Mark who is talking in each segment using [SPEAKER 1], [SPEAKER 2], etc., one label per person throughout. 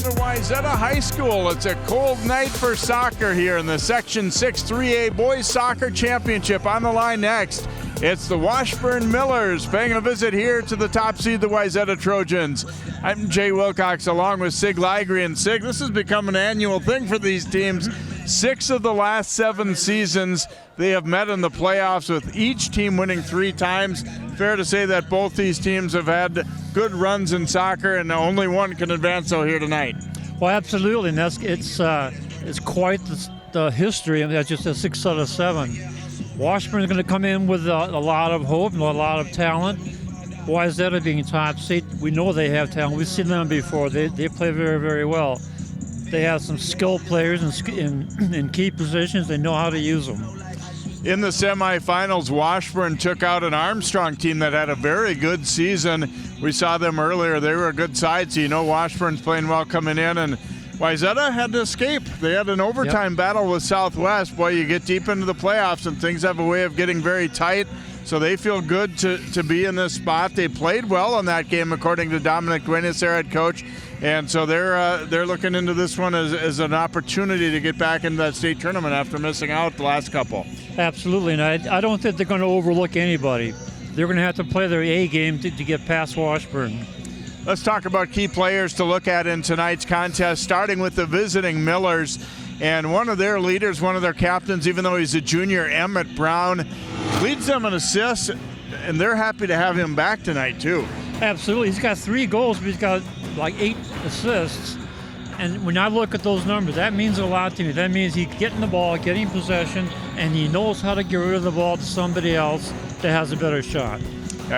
[SPEAKER 1] welcome to Wayzata High School. It's a cold night for soccer here in the Section 6 3A Boys Soccer Championship. On the line next, it's the Washburn Millers paying a visit here to the top seed, the Wayzata Trojans. I'm Jay Wilcox along with Sig Ligry. And Sig, this has become an annual thing for these teams. 6 of the last 7 seasons they have met in the playoffs, with each team winning 3 times. Fair to say that both these teams have had good runs in soccer, and only one can advance so here tonight.
[SPEAKER 2] Well, absolutely, and it's quite the history. I mean, that's just a 6 out of 7. Washburn is going to come in with a lot of hope and a lot of talent. Wayzata being top seed, we know they have talent. We've seen them before. They play very, very well. They have some skilled players in key positions. They know how to use them.
[SPEAKER 1] In the semifinals, Washburn took out an Armstrong team that had a very good season. We saw them earlier. They were a good side, so you know Washburn's playing well coming in. And Wayzata had to escape. They had an overtime battle with Southwest. Boy, you get deep into the playoffs and things have a way of getting very tight. So they feel good to be in this spot. They played well in that game, according to Dominic Duenas, their head coach. And so they're looking into this one as an opportunity to get back into that state tournament after missing out the last couple.
[SPEAKER 2] Absolutely, and I don't think they're going to overlook anybody. They're going to have to play their A game to get past Washburn.
[SPEAKER 1] Let's talk about key players to look at in tonight's contest, starting with the visiting Millers. And one of their leaders, one of their captains, even though he's a junior, Emmett Brown, leads them in assists, and they're happy to have him back tonight too.
[SPEAKER 2] Absolutely. He's got 3 goals, but he's got like 8 assists. And when I look at those numbers, that means a lot to me. That means he's getting the ball, getting possession, and he knows how to get rid of the ball to somebody else that has a better shot.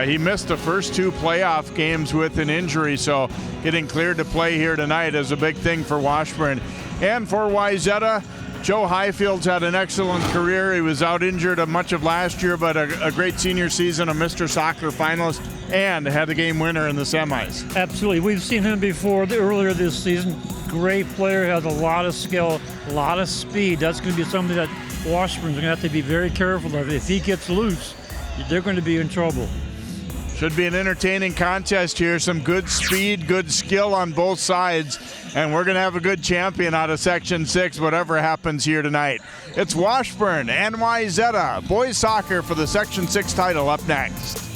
[SPEAKER 1] He missed the first 2 playoff games with an injury, so getting cleared to play here tonight is a big thing for Washburn. And for Wayzata, Joe Highfield's had an excellent career. He was out injured much of last year, but a great senior season, a Mr. Soccer finalist, and had the game winner in the semis.
[SPEAKER 2] Absolutely. We've seen him before earlier this season. Great player, has a lot of skill, a lot of speed. That's going to be something that Washburn's going to have to be very careful of. If he gets loose, they're going to be in trouble.
[SPEAKER 1] Should be an entertaining contest here. Some good speed, good skill on both sides. And we're going to have a good champion out of Section 6, whatever happens here tonight. It's Washburn and Wayzata boys soccer for the Section 6 title up next.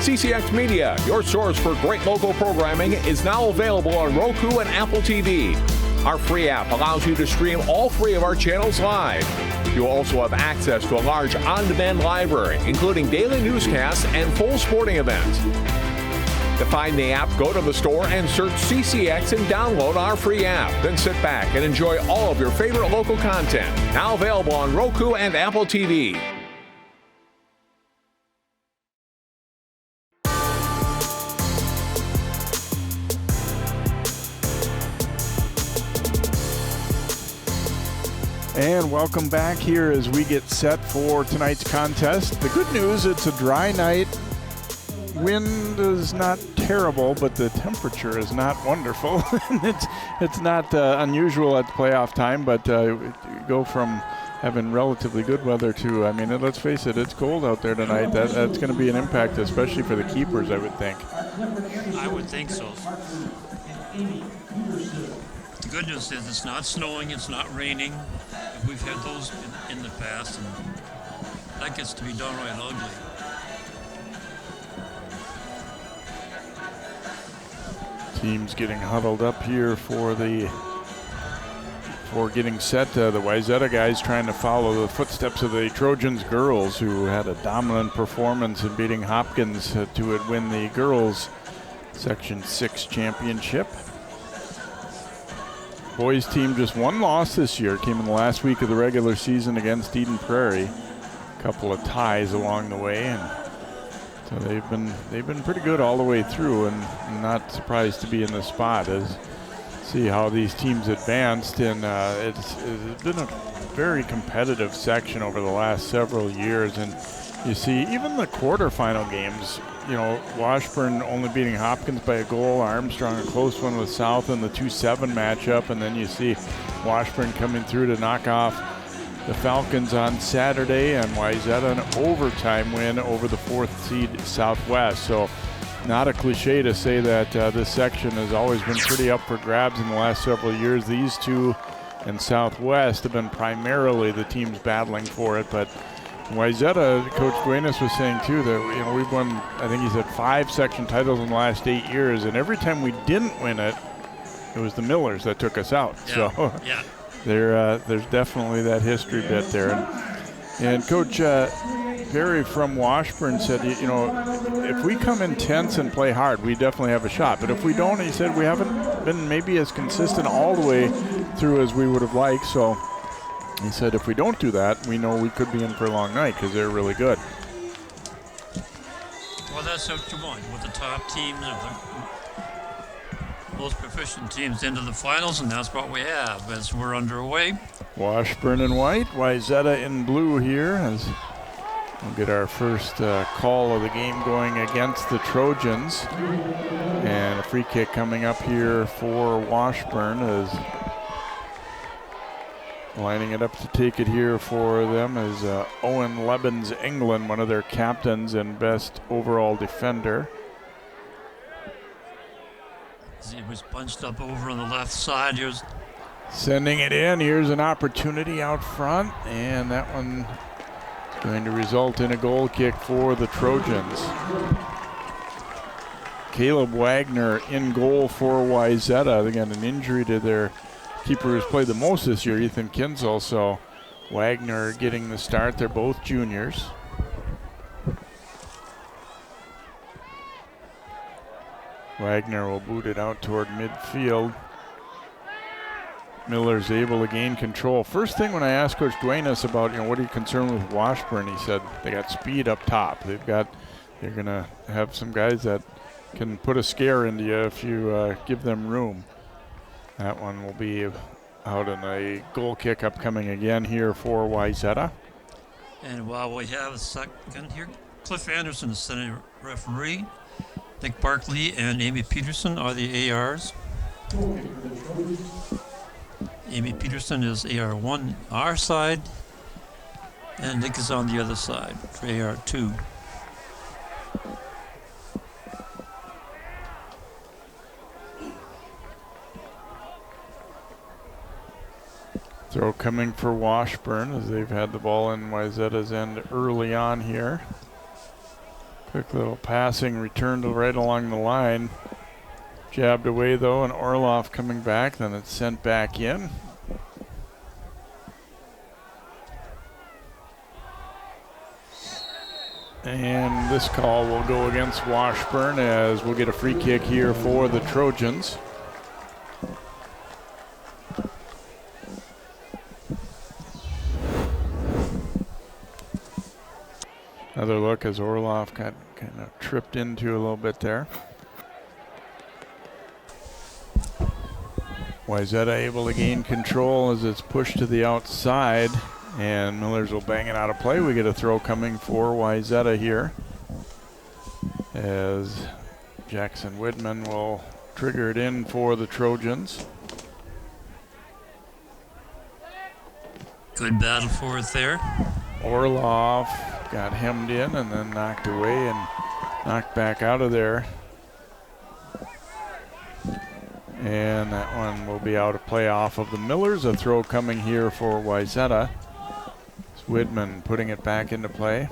[SPEAKER 3] CCX Media, your source for great local programming, is now available on Roku and Apple TV. Our free app allows you to stream all 3 of our channels live. You'll also have access to a large on-demand library, including daily newscasts and full sporting events. To find the app, go to the store and search CCX and download our free app. Then sit back and enjoy all of your favorite local content. Now available on Roku and Apple TV.
[SPEAKER 1] And welcome back here as we get set for tonight's contest. The good news, it's a dry night. Wind is not terrible, but the temperature is not wonderful. it's not unusual at playoff time, but go from having relatively good weather to, I mean, let's face it, it's cold out there tonight. That's going to be an impact, especially for the keepers, I would think.
[SPEAKER 2] I would think so. The good news is it's not snowing, it's not raining. We've had those in the past, and that gets to be downright ugly.
[SPEAKER 1] Teams getting huddled up here for getting set. The Wayzata guys trying to follow the footsteps of the Trojans girls, who had a dominant performance in beating Hopkins to win the girls Section 6 championship. Boys team just 1 loss this year. Came in the last week of the regular season against Eden Prairie. A couple of ties along the way, and so they've been pretty good all the way through, and not surprised to be in this spot. As see how these teams advanced, and it's been a very competitive section over the last several years, and you see even the quarterfinal games Washburn only beating Hopkins by a goal. Armstrong, a close one with South in the 2-7 matchup. And then you see Washburn coming through to knock off the Falcons on Saturday, and Wayzata an overtime win over the 4th seed Southwest. So not a cliche to say that this section has always been pretty up for grabs in the last several years. These two and Southwest have been primarily the teams battling for it, but Wayzata, Coach Duenas was saying too that we've won, I think he said 5 section titles in the last 8 years, and every time we didn't win it, it was the Millers that took us out.
[SPEAKER 2] Yeah.
[SPEAKER 1] So
[SPEAKER 2] Yeah.
[SPEAKER 1] there's definitely that history bit there. And Coach Perry from Washburn said, if we come in tense and play hard, we definitely have a shot. But if we don't, he said, we haven't been maybe as consistent all the way through as we would have liked. So he said, if we don't do that, we know we could be in for a long night because they're really good.
[SPEAKER 2] Well, that's what you want with the top teams or the most proficient teams into the finals, and that's what we have as we're underway.
[SPEAKER 1] Washburn in white, Wayzata in blue here as we'll get our first call of the game going against the Trojans. And a free kick coming up here for Washburn as lining it up to take it here for them is Owen Lebens England, one of their captains and best overall defender.
[SPEAKER 2] He was bunched up over on the left side. Here's
[SPEAKER 1] sending it in. Here's an opportunity out front, and that one is going to result in a goal kick for the Trojans. Caleb Wagner in goal for Wayzata. Again, an injury to their keeper who's played the most this year, Ethan Kinzel. So Wagner getting the start. They're both juniors. Wagner will boot it out toward midfield. Miller's able to gain control. First thing when I asked Coach Duenas about, what are you concerned with Washburn, he said they got speed up top. They're going to have some guys that can put a scare into you if you give them room. That one will be out in a goal kick upcoming again here for Wayzata.
[SPEAKER 2] And while we have a second here, Cliff Anderson is center referee. Nick Barkley and Amy Peterson are the ARs. Amy Peterson is AR1 our side, and Nick is on the other side for AR2.
[SPEAKER 1] Throw coming for Washburn as they've had the ball in Wayzata's end early on here. Quick little passing return to right along the line. Jabbed away though, and Orloff coming back, then it's sent back in. And this call will go against Washburn as we'll get a free kick here for the Trojans. Another look as Orloff got kind of tripped into a little bit there. Wayzata able to gain control as it's pushed to the outside, and Millers will bang it out of play. We get a throw coming for Wayzata here as Jackson Widman will trigger it in for the Trojans.
[SPEAKER 2] Good battle for it there.
[SPEAKER 1] Orloff got hemmed in and then knocked away and knocked back out of there. And that one will be out of play off of the Millers. A throw coming here for Wayzata. It's Widman putting it back into play.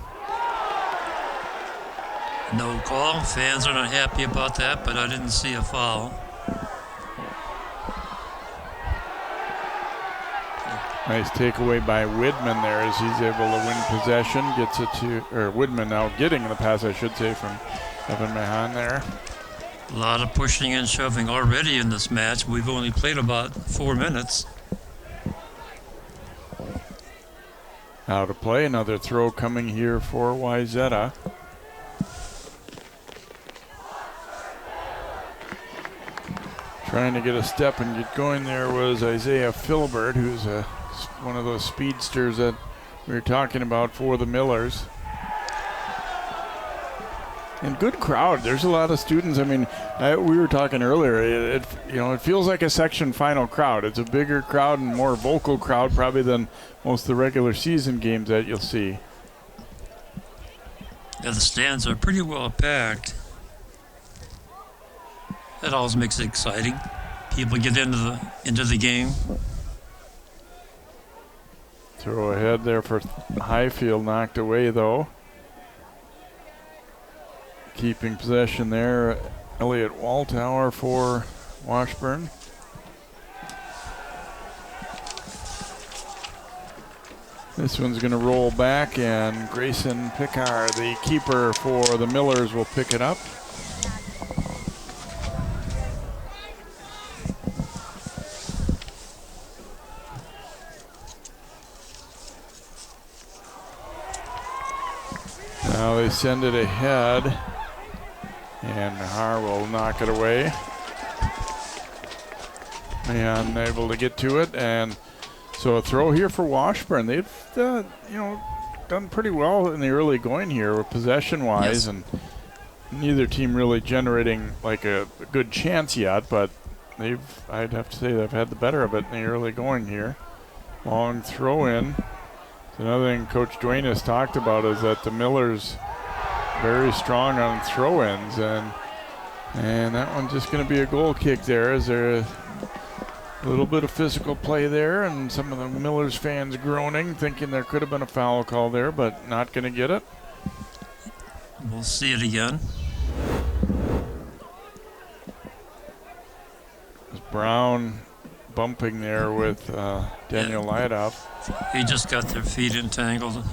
[SPEAKER 2] No call. Fans are not happy about that, but I didn't see a foul.
[SPEAKER 1] Nice takeaway by Widman there as he's able to win possession. Gets it to, or Widman now getting the pass, I should say, from Evan Mahan there.
[SPEAKER 2] A lot of pushing and shoving already in this match. We've only played about 4 minutes.
[SPEAKER 1] Out of play, another throw coming here for Wayzata. Trying to get a step and get going there was Isaiah Filbert, who's one of those speedsters that we were talking about for the Millers. And good crowd. There's a lot of students. I mean, we were talking earlier. It feels like a section final crowd. It's a bigger crowd and more vocal crowd probably than most of the regular season games that you'll see.
[SPEAKER 2] Yeah, the stands are pretty well packed. That always makes it exciting. People get into the game.
[SPEAKER 1] Throw ahead there for Highfield, knocked away though. Keeping possession there, Elliott Waltauer for Washburn. This one's going to roll back, and Grayson Pickard, the keeper for the Millers, will pick it up. Now they send it ahead. And Har will knock it away. And able to get to it. And so a throw here for Washburn. They've done pretty well in the early going here possession-wise. Yes. And neither team really generating like a good chance yet. But I'd have to say they've had the better of it in the early going here. Long throw in. So another thing Coach Duane has talked about is that the Millers very strong on throw-ins, and that one's just going to be a goal kick there. Is there a little bit of physical play there, and some of the Millers fans groaning, thinking there could have been a foul call there, but not going to get it.
[SPEAKER 2] We'll see it again.
[SPEAKER 1] Brown bumping there with Daniel Lidoff.
[SPEAKER 2] He just got their feet entangled.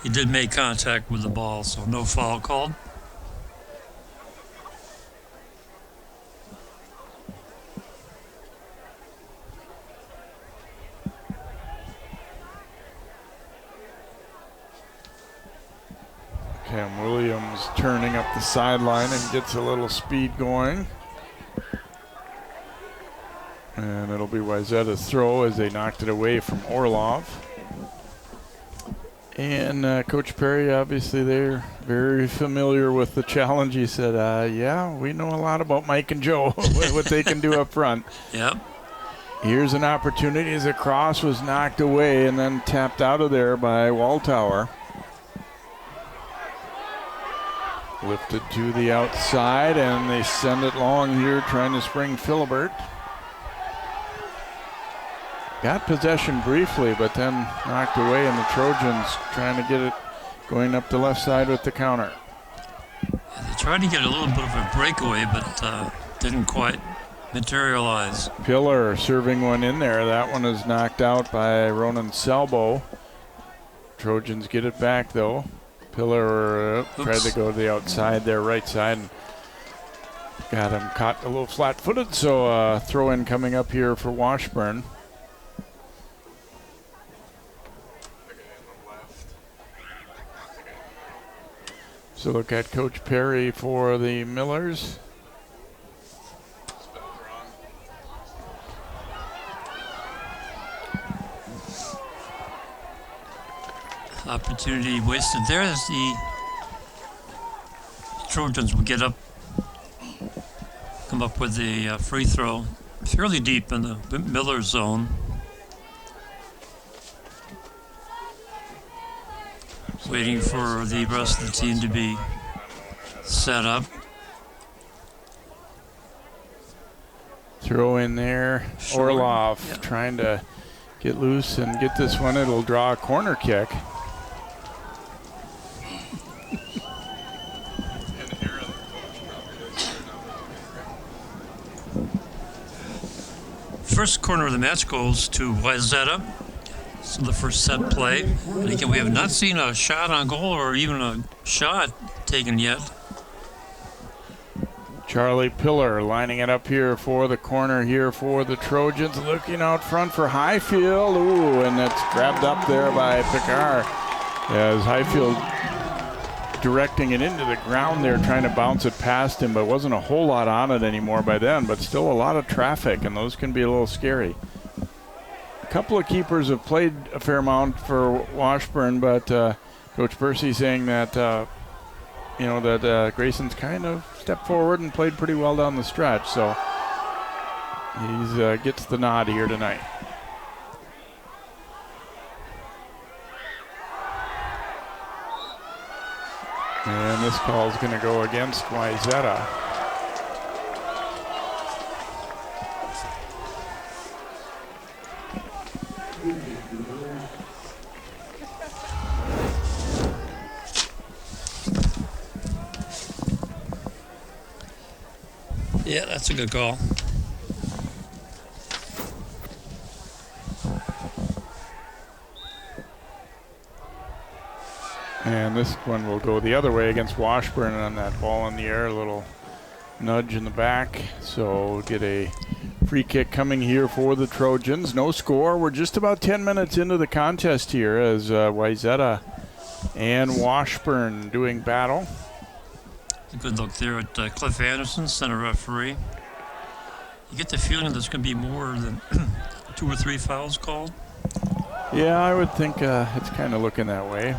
[SPEAKER 2] He did make contact with the ball, so no foul called.
[SPEAKER 1] Cam Williams turning up the sideline and gets a little speed going. And it'll be Wayzata's throw as they knocked it away from Orlov. And Coach Perry, obviously they're very familiar with the challenge. He said, yeah, we know a lot about Mike and Joe, what they can do up front.
[SPEAKER 2] Yep.
[SPEAKER 1] Here's an opportunity as a cross was knocked away and then tapped out of there by Waltauer. Lifted to the outside, and they send it long here, trying to spring Philibert. Got possession briefly, but then knocked away, and the Trojans trying to get it going up the left side with the counter.
[SPEAKER 2] Yeah, they tried to get a little bit of a breakaway, but didn't quite materialize.
[SPEAKER 1] Pillar serving one in there. That one is knocked out by Ronan Salbo. Trojans get it back, though. Pillar tried to go to the outside there, right side, and got him caught a little flat-footed, so throw in coming up here for Washburn. So look at Coach Perry for the Millers.
[SPEAKER 2] Opportunity wasted there as the Trojans will come up with a free throw fairly deep in the Miller zone. Waiting for the rest of the team to be set up.
[SPEAKER 1] Throw in there.
[SPEAKER 2] Sure.
[SPEAKER 1] Orlov trying to get loose and get this one. It'll draw a corner kick.
[SPEAKER 2] First corner of the match goes to Wayzata. So the first set play. And again, we have not seen a shot on goal or even a shot taken yet.
[SPEAKER 1] Charlie Pillar lining it up here for the corner here for the Trojans. Looking out front for Highfield. Ooh, and it's grabbed up there by Picard. As Highfield directing it into the ground there, trying to bounce it past him, but wasn't a whole lot on it anymore by then, but still a lot of traffic, and those can be a little scary. A couple of keepers have played a fair amount for Washburn, but Coach Percy saying that that Grayson's kind of stepped forward and played pretty well down the stretch. So he gets the nod here tonight. And this call is going to go against Wayzata.
[SPEAKER 2] Yeah, that's a good call.
[SPEAKER 1] And this one will go the other way against Washburn on that ball in the air, a little nudge in the back. So we'll get a free kick coming here for the Trojans. No score. We're just about 10 minutes into the contest here as Wayzata and Washburn doing battle.
[SPEAKER 2] A good look there at Cliff Anderson, center referee. You get the feeling there's going to be more than 2 or 3 fouls called.
[SPEAKER 1] Yeah, I would think it's kind of looking that way.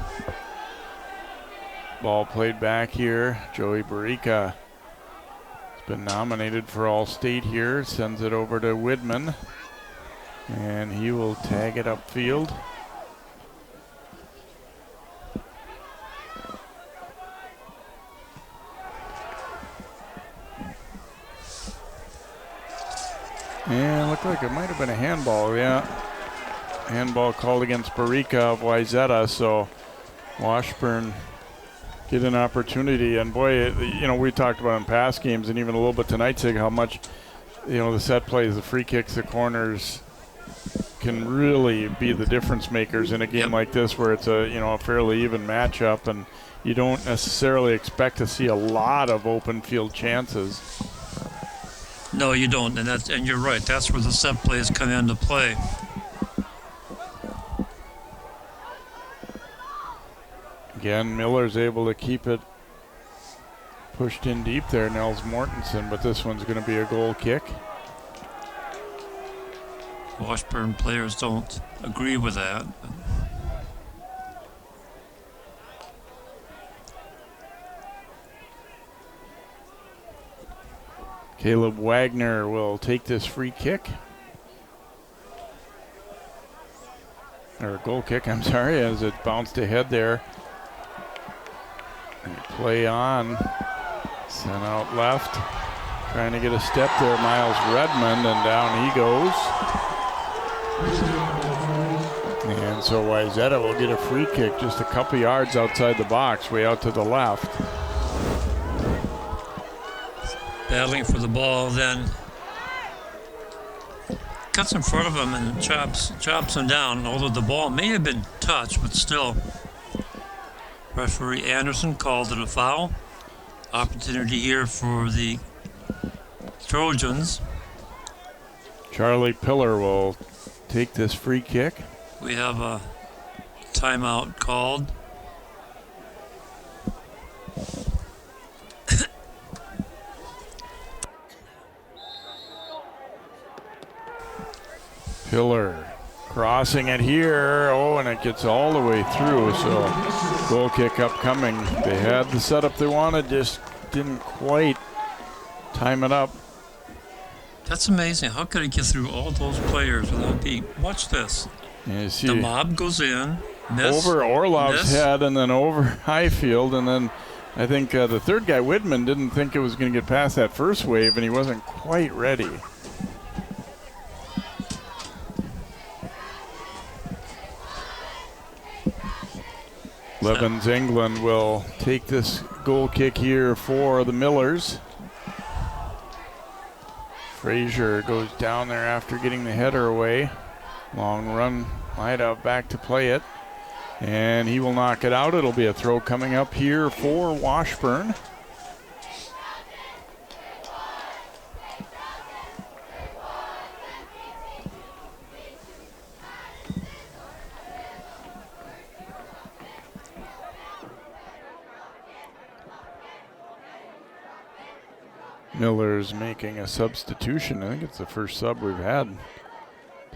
[SPEAKER 1] Ball played back here. Joey Barica has been nominated for All-State here. Sends it over to Widman. And he will tag it upfield. And looked like it might have been a handball, yeah. Handball called against Barica of Wayzata, so Washburn get an opportunity. And boy, we talked about in past games and even a little bit tonight, Sig, how much, the set plays, the free kicks, the corners can really be the difference makers in a game like this where it's a fairly even matchup and you don't necessarily expect to see a lot of open field chances.
[SPEAKER 2] No, you don't, and you're right. That's where the set plays come into play.
[SPEAKER 1] Again, Miller's able to keep it pushed in deep there, Nels Mortensen, but this one's going to be a goal kick.
[SPEAKER 2] Washburn players don't agree with that.
[SPEAKER 1] Caleb Wagner will take this free kick. Or goal kick, I'm sorry, as it bounced ahead there. And play on. Sent out left. Trying to get a step there, Miles Redmond, and down he goes. And so Wayzata will get a free kick just a couple yards outside the box, way out to the left.
[SPEAKER 2] Battling for the ball, then cuts in front of him and chops him down, although the ball may have been touched, but still. Referee Anderson called it a foul. Opportunity here for the Trojans.
[SPEAKER 1] Charlie Pillar will take this free kick.
[SPEAKER 2] We have a timeout called.
[SPEAKER 1] Pillar crossing it here. Oh, and it gets all the way through. So goal kick upcoming. They had the setup they wanted, just didn't quite time it up.
[SPEAKER 2] That's amazing. How could he get through all those players without being? Watch this.
[SPEAKER 1] You see,
[SPEAKER 2] the mob goes in.
[SPEAKER 1] Over Orlov's head and then over Highfield. And then I think the third guy, Widman, didn't think it was going to get past that first wave, and he wasn't quite ready. Levens England will take this goal kick here for the Millers. Frazier goes down there after getting the header away. Long run, might have back to play it. And he will knock it out. It'll be a throw coming up here for Washburn. Miller's making a substitution. I think it's the first sub we've had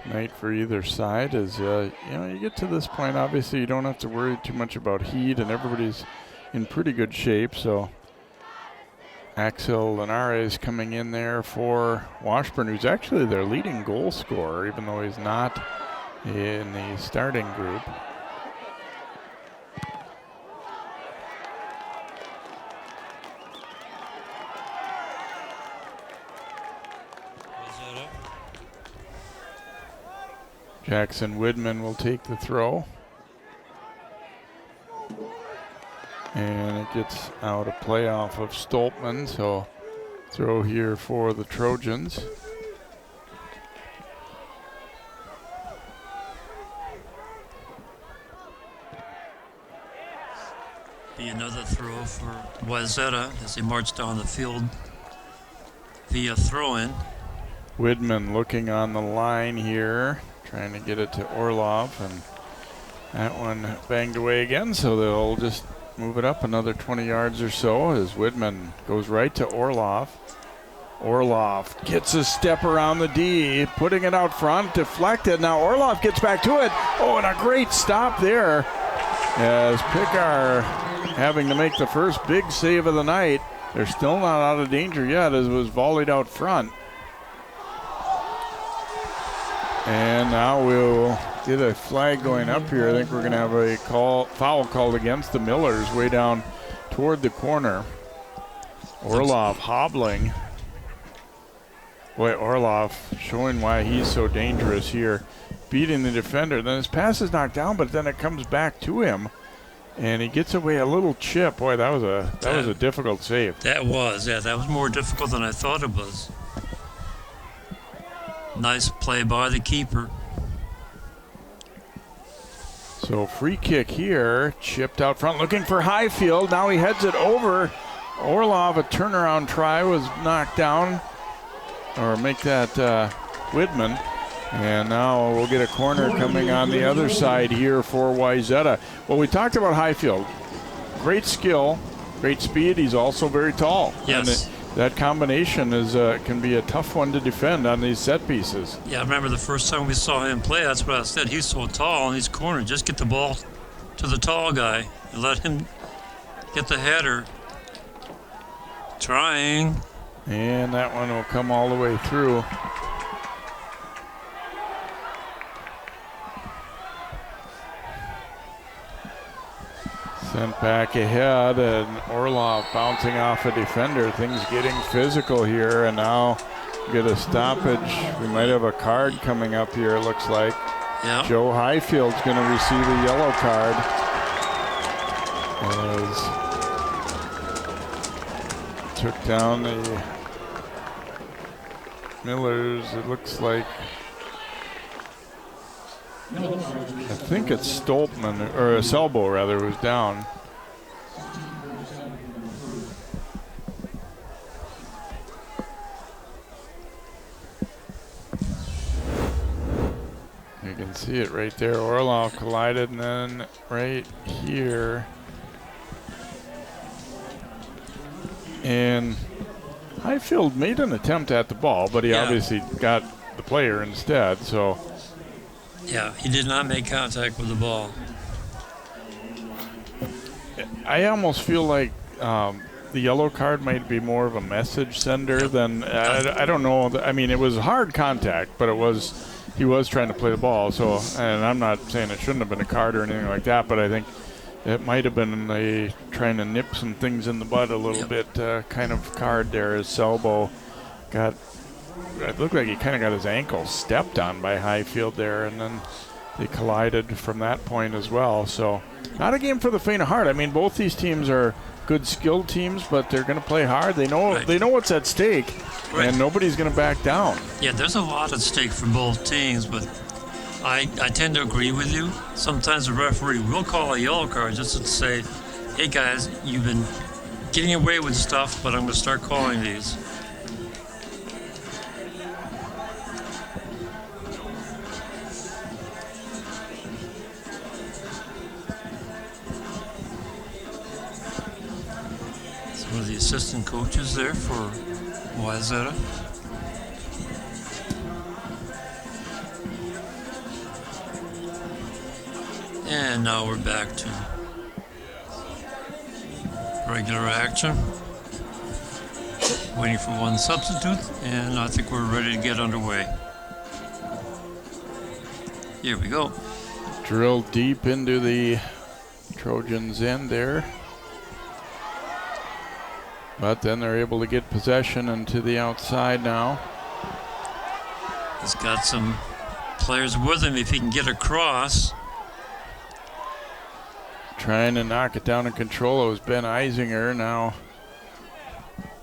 [SPEAKER 1] tonight for either side. As you get to this point, obviously you don't have to worry too much about heat, and everybody's in pretty good shape. So Axel Linares coming in there for Washburn, who's actually their leading goal scorer, even though he's not in the starting group. Jackson Widman will take the throw. And it gets out of play off of Stoltman, so throw here for the Trojans.
[SPEAKER 2] Be another throw for Wayzata as they march down the field via throw-in.
[SPEAKER 1] Widman looking on the line here, trying to get it to Orlov, and that one banged away again, so they'll just move it up another 20 yards or so as Widman goes right to Orlov. Orlov gets a step around the D, putting it out front, deflected. Now Orlov gets back to it. Oh, and a great stop there as Pickar having to make the first big save of the night. They're still not out of danger yet as it was volleyed out front. And now we'll get a flag going up here. I think we're going to have a foul called against the Millers way down toward the corner. Orlov hobbling. Boy, Orlov showing why he's so dangerous here. Beating the defender. Then his pass is knocked down, but then it comes back to him. And he gets away a little chip. Boy, that was a difficult save.
[SPEAKER 2] That was more difficult than I thought it was. Nice play by the keeper.
[SPEAKER 1] So free kick here, chipped out front, looking for Highfield. Now he heads it over. Orlov, a turnaround try was knocked down, or make that Widman. And now we'll get a corner coming on the other side here for Wayzata. Well, we talked about Highfield. Great skill, great speed. He's also very tall.
[SPEAKER 2] Yes.
[SPEAKER 1] And that combination is can be a tough one to defend on these set pieces.
[SPEAKER 2] Yeah, I remember the first time we saw him play, that's what I said. He's so tall in these corners. Just get the ball to the tall guy and let him get the header. Trying.
[SPEAKER 1] And that one will come all the way through. Sent back ahead, and Orlov bouncing off a defender. Things getting physical here, and now get a stoppage. We might have a card coming up here, it looks like.
[SPEAKER 2] Yeah.
[SPEAKER 1] Joe Highfield's going to receive a yellow card. As took down the Millers, it looks like. I think it's Stoltman, or Selbo rather, who's down. You can see it right there. Orlov collided, and then right here. And Highfield made an attempt at the ball, but he obviously got the player instead, so.
[SPEAKER 2] Yeah, he did not make contact with the ball.
[SPEAKER 1] I almost feel like the yellow card might be more of a message sender than I don't know. I mean, it was hard contact, but he was trying to play the ball. So, and I'm not saying it shouldn't have been a card or anything like that, but I think it might have been trying to nip some things in the bud a little bit kind of card there as Selbo got. It looked like he kind of got his ankle stepped on by Highfield there, and then they collided from that point as well. So not a game for the faint of heart. I mean, both these teams are good skilled teams, but they're going to play hard. They know they know what's at stake, and nobody's going to back down.
[SPEAKER 2] Yeah, there's a lot at stake for both teams, but I tend to agree with you. Sometimes the referee will call a yellow card just to say, hey guys, you've been getting away with stuff, but I'm going to start calling these. One of the assistant coaches there for Wayzata. And now we're back to Regular action. Waiting for one substitute, and I think we're ready to get underway. Here we go.
[SPEAKER 1] Drilled deep into the Trojans' end there. But then they're able to get possession and to the outside now.
[SPEAKER 2] He's got some players with him if he can get across.
[SPEAKER 1] Trying to knock it down and control. It was Ben Eisinger. Now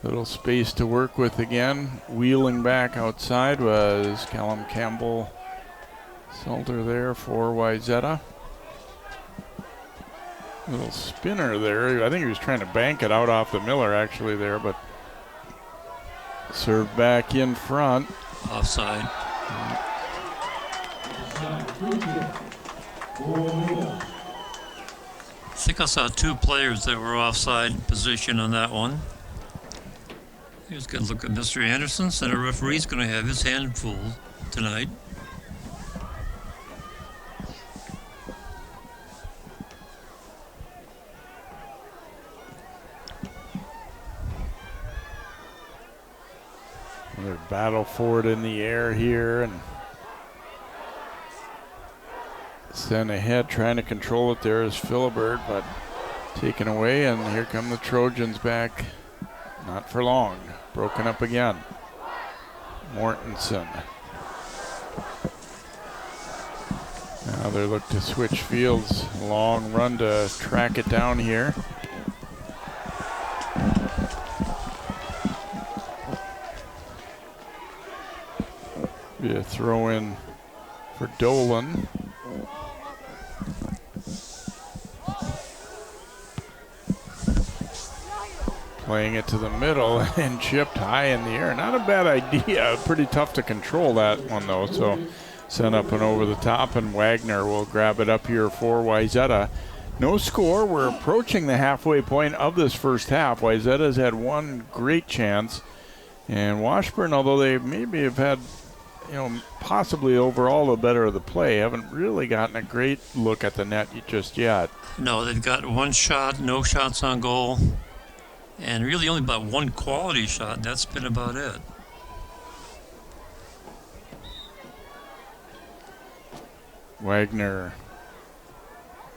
[SPEAKER 1] little space to work with again. Wheeling back outside was Callum Campbell. Salter there for Wayzata. Little spinner there. I think he was trying to bank it out off the Miller actually there, but served back in front.
[SPEAKER 2] Offside. I think I saw two players that were offside position on that one. Here's going to look at Mr. Anderson. Center referee's going to have his hand full tonight.
[SPEAKER 1] Another battle for it in the air here, and sent ahead trying to control it there is Philibert, but taken away, and here come the Trojans back. Not for long. Broken up again. Mortensen. Now they look to switch fields. Long run to track it down here. Be a throw in for Dolan. Playing it to the middle and chipped high in the air. Not a bad idea. Pretty tough to control that one though. So sent up and over the top, and Wagner will grab it up here for Wayzata. No score. We're approaching the halfway point of this first half. Wayzata's had one great chance, and Washburn, although they maybe have had, possibly overall the better of the play, haven't really gotten a great look at the net just yet.
[SPEAKER 2] No, they've got one shot, no shots on goal. And really only about one quality shot. That's been about it.
[SPEAKER 1] Wagner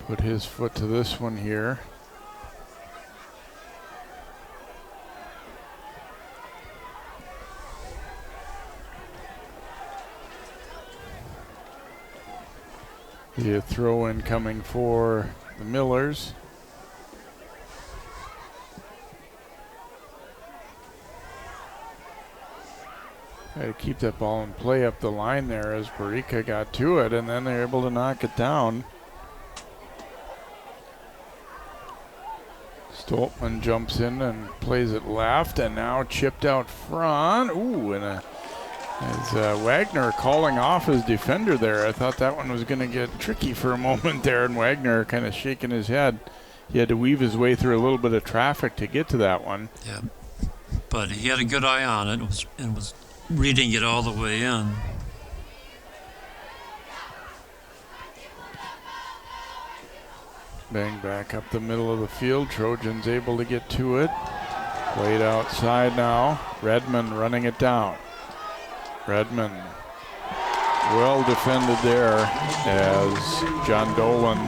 [SPEAKER 1] put his foot to this one here. The throw in coming for the Millers. Had to keep that ball in play up the line there as Barica got to it, and then they're able to knock it down. Stoltman jumps in and plays it left, and now chipped out front. Ooh, and as Wagner calling off his defender there. I thought that one was going to get tricky for a moment there, and Wagner kind of shaking his head. He had to weave his way through a little bit of traffic to get to that one.
[SPEAKER 2] Yeah, but he had a good eye on it and was reading it all the way in.
[SPEAKER 1] Bang back up the middle of the field. Trojans able to get to it. Played outside now. Redmond running it down. Redmond well defended there as John Dolan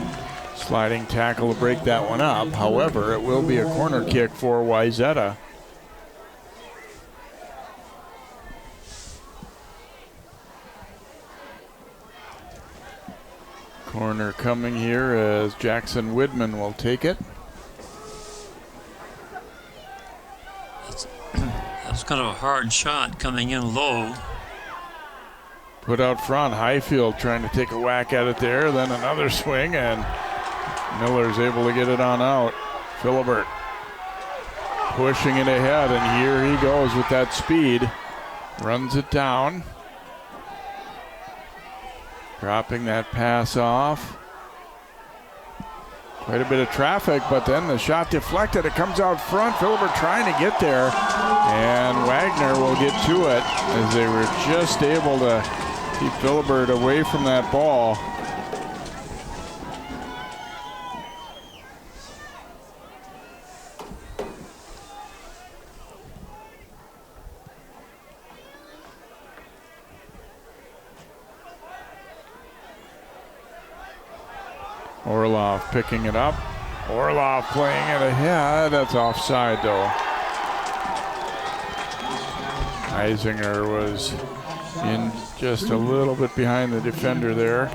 [SPEAKER 1] sliding tackle to break that one up. However, it will be a corner kick for Wayzata. Corner coming here as Jackson Widman will take it.
[SPEAKER 2] That was kind of a hard shot coming in low.
[SPEAKER 1] Put out front, Highfield trying to take a whack at it there, then another swing, and Miller's able to get it on out. Philibert pushing it ahead, and here he goes with that speed. Runs it down. Dropping that pass off. Quite a bit of traffic, but then the shot deflected. It comes out front. Philibert trying to get there, and Wagner will get to it as they were just able to keep Philibert away from that ball. Orlov picking it up. Orlov playing it ahead. That's offside, though. Eisinger was in just a little bit behind the defender there.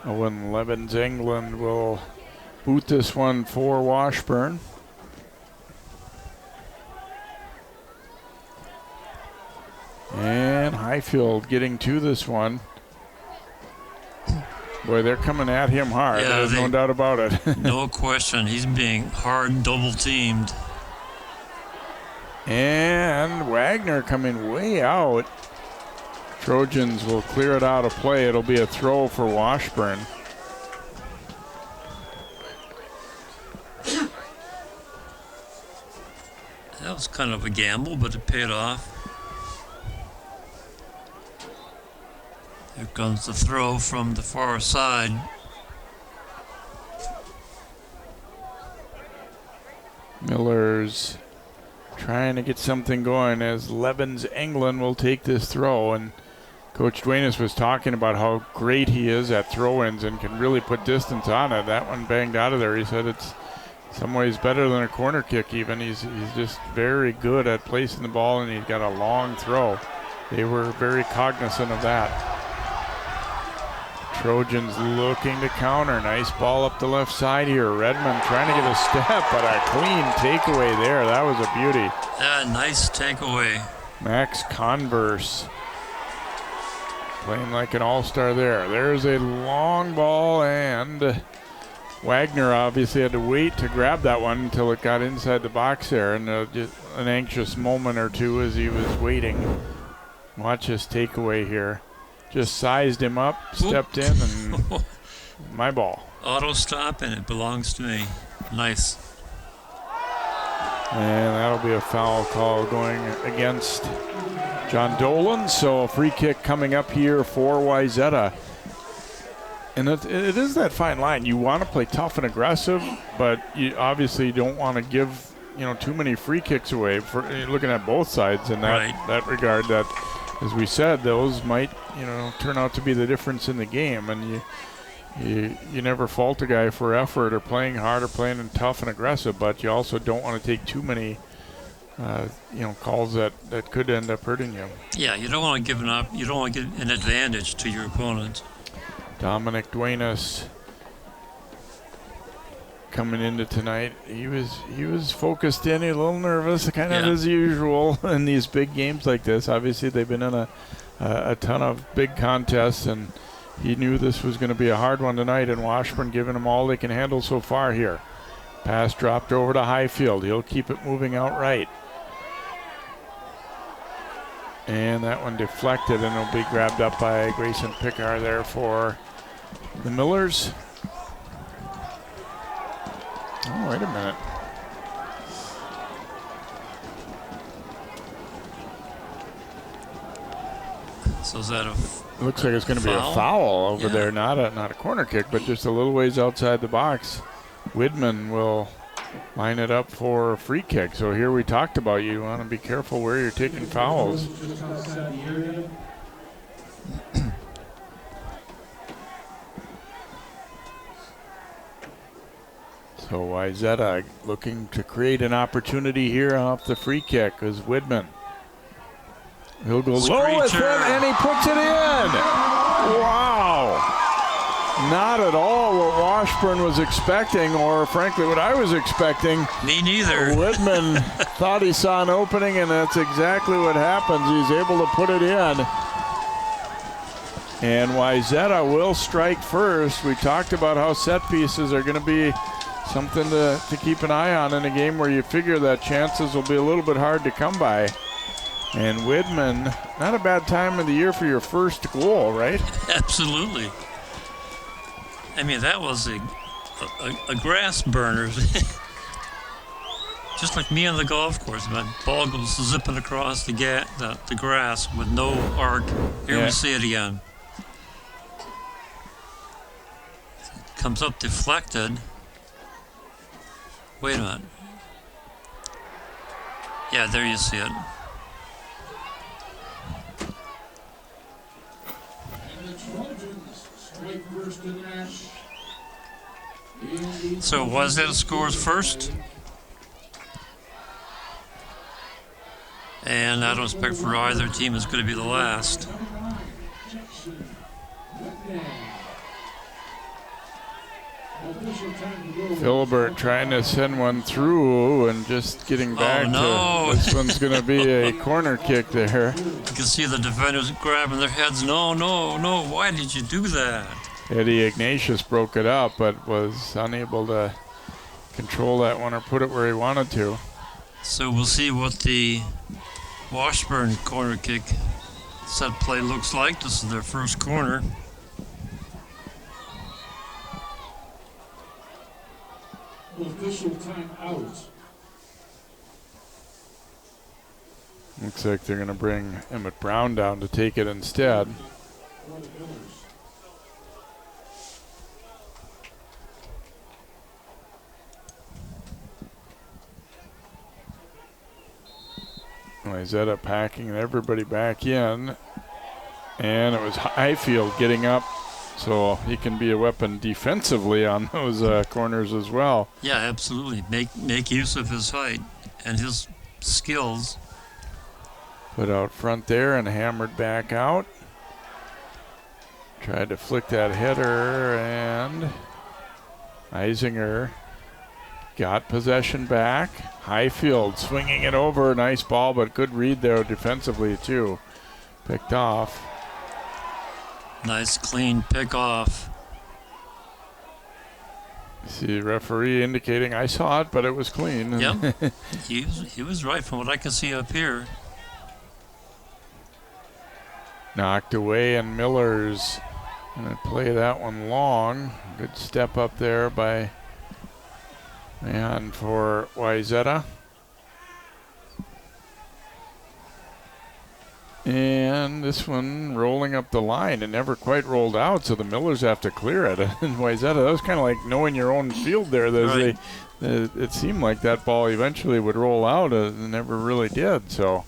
[SPEAKER 1] Owen Levens, England will boot this one for Washburn. And Highfield getting to this one. Boy, they're coming at him hard.
[SPEAKER 4] Yeah,
[SPEAKER 1] There's no doubt about it.
[SPEAKER 4] No question. He's being hard double teamed.
[SPEAKER 1] And Wagner coming way out. Trojans will clear it out of play. It'll be a throw for Washburn.
[SPEAKER 4] That was kind of a gamble, but it paid off. Here comes the throw from the far side.
[SPEAKER 1] Miller's trying to get something going as Levens England will take this throw. And Coach Duenas was talking about how great he is at throw-ins and can really put distance on it. That one banged out of there. He said it's some ways better than a corner kick even. He's just very good at placing the ball, and he's got a long throw. They were very cognizant of that. Trojans looking to counter. Nice ball up the left side here. Redmond trying to get a step, but a clean takeaway there. That was a beauty.
[SPEAKER 4] Yeah, nice takeaway.
[SPEAKER 1] Max Converse playing like an all-star there. There's a long ball, and Wagner obviously had to wait to grab that one until it got inside the box there, and just an anxious moment or two as he was waiting. Watch his takeaway here. Just sized him up, stepped in, and my ball.
[SPEAKER 4] Auto stop, and it belongs to me. Nice.
[SPEAKER 1] And that'll be a foul call going against John Dolan. So a free kick coming up here for Wayzata. And it is that fine line. You want to play tough and aggressive, but you obviously don't want to give too many free kicks away. For looking at both sides in that regard, that as we said, those might turn out to be the difference in the game. And you never fault a guy for effort or playing hard or playing tough and aggressive, but you also don't want to take too many calls that could end up hurting you.
[SPEAKER 4] Yeah, you don't want to give up. You don't want to give an advantage to your opponent.
[SPEAKER 1] Dominic Duenas coming into tonight, he was focused in, a little nervous, kind of as usual in these big games like this. Obviously, they've been in a ton of big contests, and he knew this was going to be a hard one tonight, and Washburn giving them all they can handle so far here. Pass dropped over to Highfield. He'll keep it moving out right. And that one deflected, and it'll be grabbed up by Grayson Pickar there for the Millers. Oh, wait a minute.
[SPEAKER 4] So is that
[SPEAKER 1] looks like it's going to be a foul over there, not a corner kick, but just a little ways outside the box. Widman will line it up for a free kick. So here we talked about you want to be careful where you're taking fouls. So Wayzata looking to create an opportunity here off the free kick as Widman. He'll go low with it, and he puts it in. Wow. Not at all what Washburn was expecting, or frankly what I was expecting.
[SPEAKER 4] Me neither.
[SPEAKER 1] Widman thought he saw an opening, and that's exactly what happens. He's able to put it in. And Wayzata will strike first. We talked about how set pieces are going to be something to keep an eye on in a game where you figure that chances will be a little bit hard to come by. And Widman, not a bad time of the year for your first goal, right?
[SPEAKER 4] Absolutely. I mean, that was a grass burner. Just like me on the golf course. My ball goes zipping across the grass with no arc. Here we see it again. Comes up deflected. Wait a minute. Yeah, there you see it. So Wayzata scores first. And I don't expect for either team is going to be the last.
[SPEAKER 1] Philbert trying to send one through and just getting back
[SPEAKER 4] no.
[SPEAKER 1] to this one's going to be a corner kick there.
[SPEAKER 4] You can see the defenders grabbing their heads. No, no, no. Why did you do that?
[SPEAKER 1] Eddie Ignatius broke it up, but was unable to control that one or put it where he wanted to.
[SPEAKER 4] So we'll see what the Washburn corner kick set play looks like. This is their first corner.
[SPEAKER 5] Official timeout.
[SPEAKER 1] Looks like they're going to bring Emmett Brown down to take it instead. Wayzata packing everybody back in. And it was Highfield getting up, so he can be a weapon defensively on those corners as well.
[SPEAKER 4] Yeah, absolutely. Make use of his height and his skills.
[SPEAKER 1] Put out front there and hammered back out. Tried to flick that header, and Eisinger got possession back. Highfield swinging it over. Nice ball, but good read there defensively too. Picked off.
[SPEAKER 4] Nice clean pick off.
[SPEAKER 1] See the referee indicating I saw it, but it was clean.
[SPEAKER 4] Yep. he was right from what I can see up here.
[SPEAKER 1] Knocked away, and Miller's going to play that one long. Good step up there by man for Wayzata. And this one rolling up the line. It never quite rolled out, so the Millers have to clear it. And Wayzata, that was kind of like knowing your own field there.
[SPEAKER 4] Right.
[SPEAKER 1] It seemed like that ball eventually would roll out, and never really did. So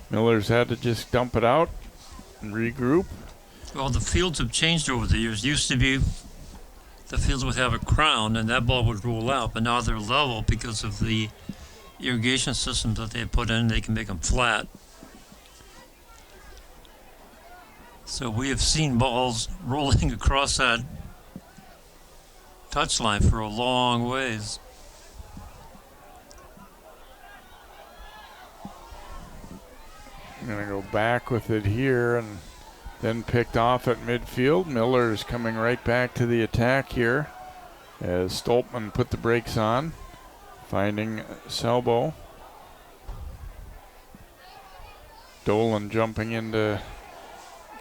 [SPEAKER 1] Millers had to just dump it out and regroup.
[SPEAKER 4] Well, the fields have changed over the years. Used to be the fields would have a crown and that ball would roll out, but now they're level because of the irrigation systems that they put in. They can make them flat. So we have seen balls rolling across that touchline for a long ways.
[SPEAKER 1] I'm going to go back with it here, and then picked off at midfield. Miller's coming right back to the attack here as Stolpman put the brakes on, finding Selbo. Dolan jumping in to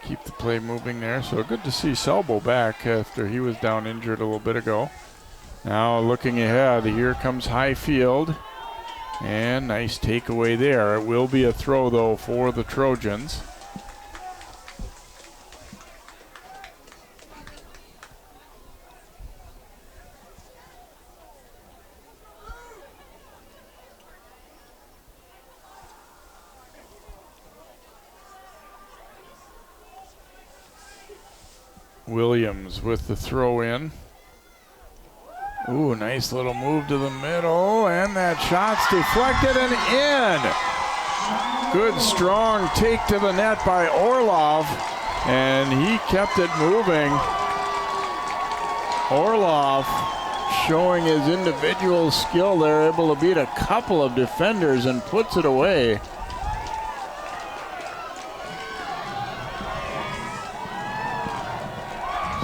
[SPEAKER 1] keep the play moving there. So good to see Selbo back after he was down injured a little bit ago. Now looking ahead, here comes Highfield. And nice takeaway there. It will be a throw, though, for the Trojans. Williams with the throw in. Ooh, nice little move to the middle, and that shot's deflected and in. Good strong take to the net by Orlov, and he kept it moving. Orlov showing his individual skill there, able to beat a couple of defenders and puts it away.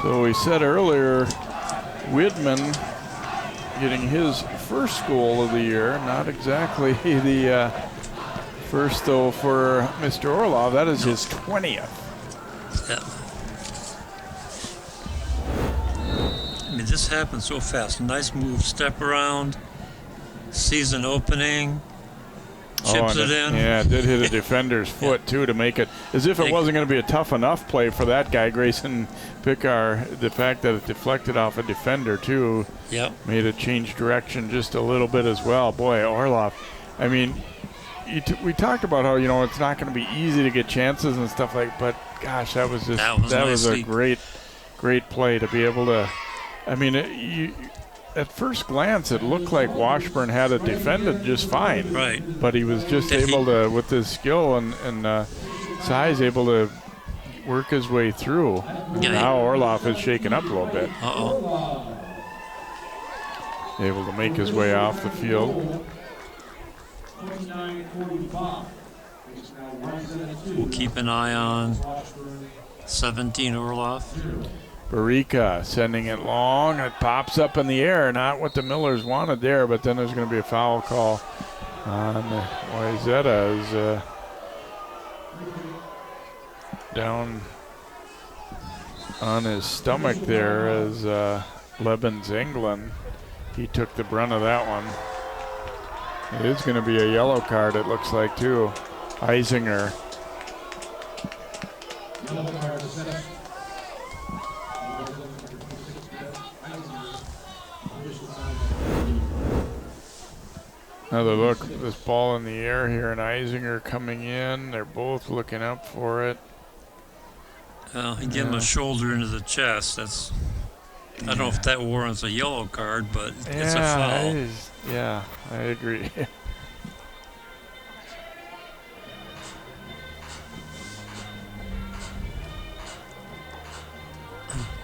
[SPEAKER 1] So we said earlier, Widman getting his first goal of the year. Not exactly the first, though, for Mr. Orlov. That is his 20th.
[SPEAKER 4] Yeah. I mean, this happened so fast. Nice move, step around, season opening. chips it in.
[SPEAKER 1] Yeah, it did hit a defender's foot, too, to make it as if it wasn't going to be a tough enough play for that guy, Grayson Pickar. The fact that it deflected off a defender, too, made it change direction just a little bit as well. Boy, Orloff, I mean, we talked about how, it's not going to be easy to get chances and stuff but gosh, that was a great play to be able to, I mean, at first glance, it looked like Washburn had it defended just fine.
[SPEAKER 4] Right.
[SPEAKER 1] But he was just able to, with his skill and size, able to work his way through. And now Orloff is shaken up a little bit. Able to make his way off the field.
[SPEAKER 4] We'll keep an eye on 17 Orloff.
[SPEAKER 1] Barica sending it long. It pops up in the air. Not what the Millers wanted there, but then there's going to be a foul call on Wayzata. Is down on his stomach there as Lebens England. He took the brunt of that one. It is going to be a yellow card, it looks like, too. Eisinger. Another look at this ball in the air here, and Eisinger coming in. They're both looking up for it.
[SPEAKER 4] Well, he gave him a shoulder into the chest. I don't know if that warrants a yellow card, but it's a foul.
[SPEAKER 1] Yeah, I agree.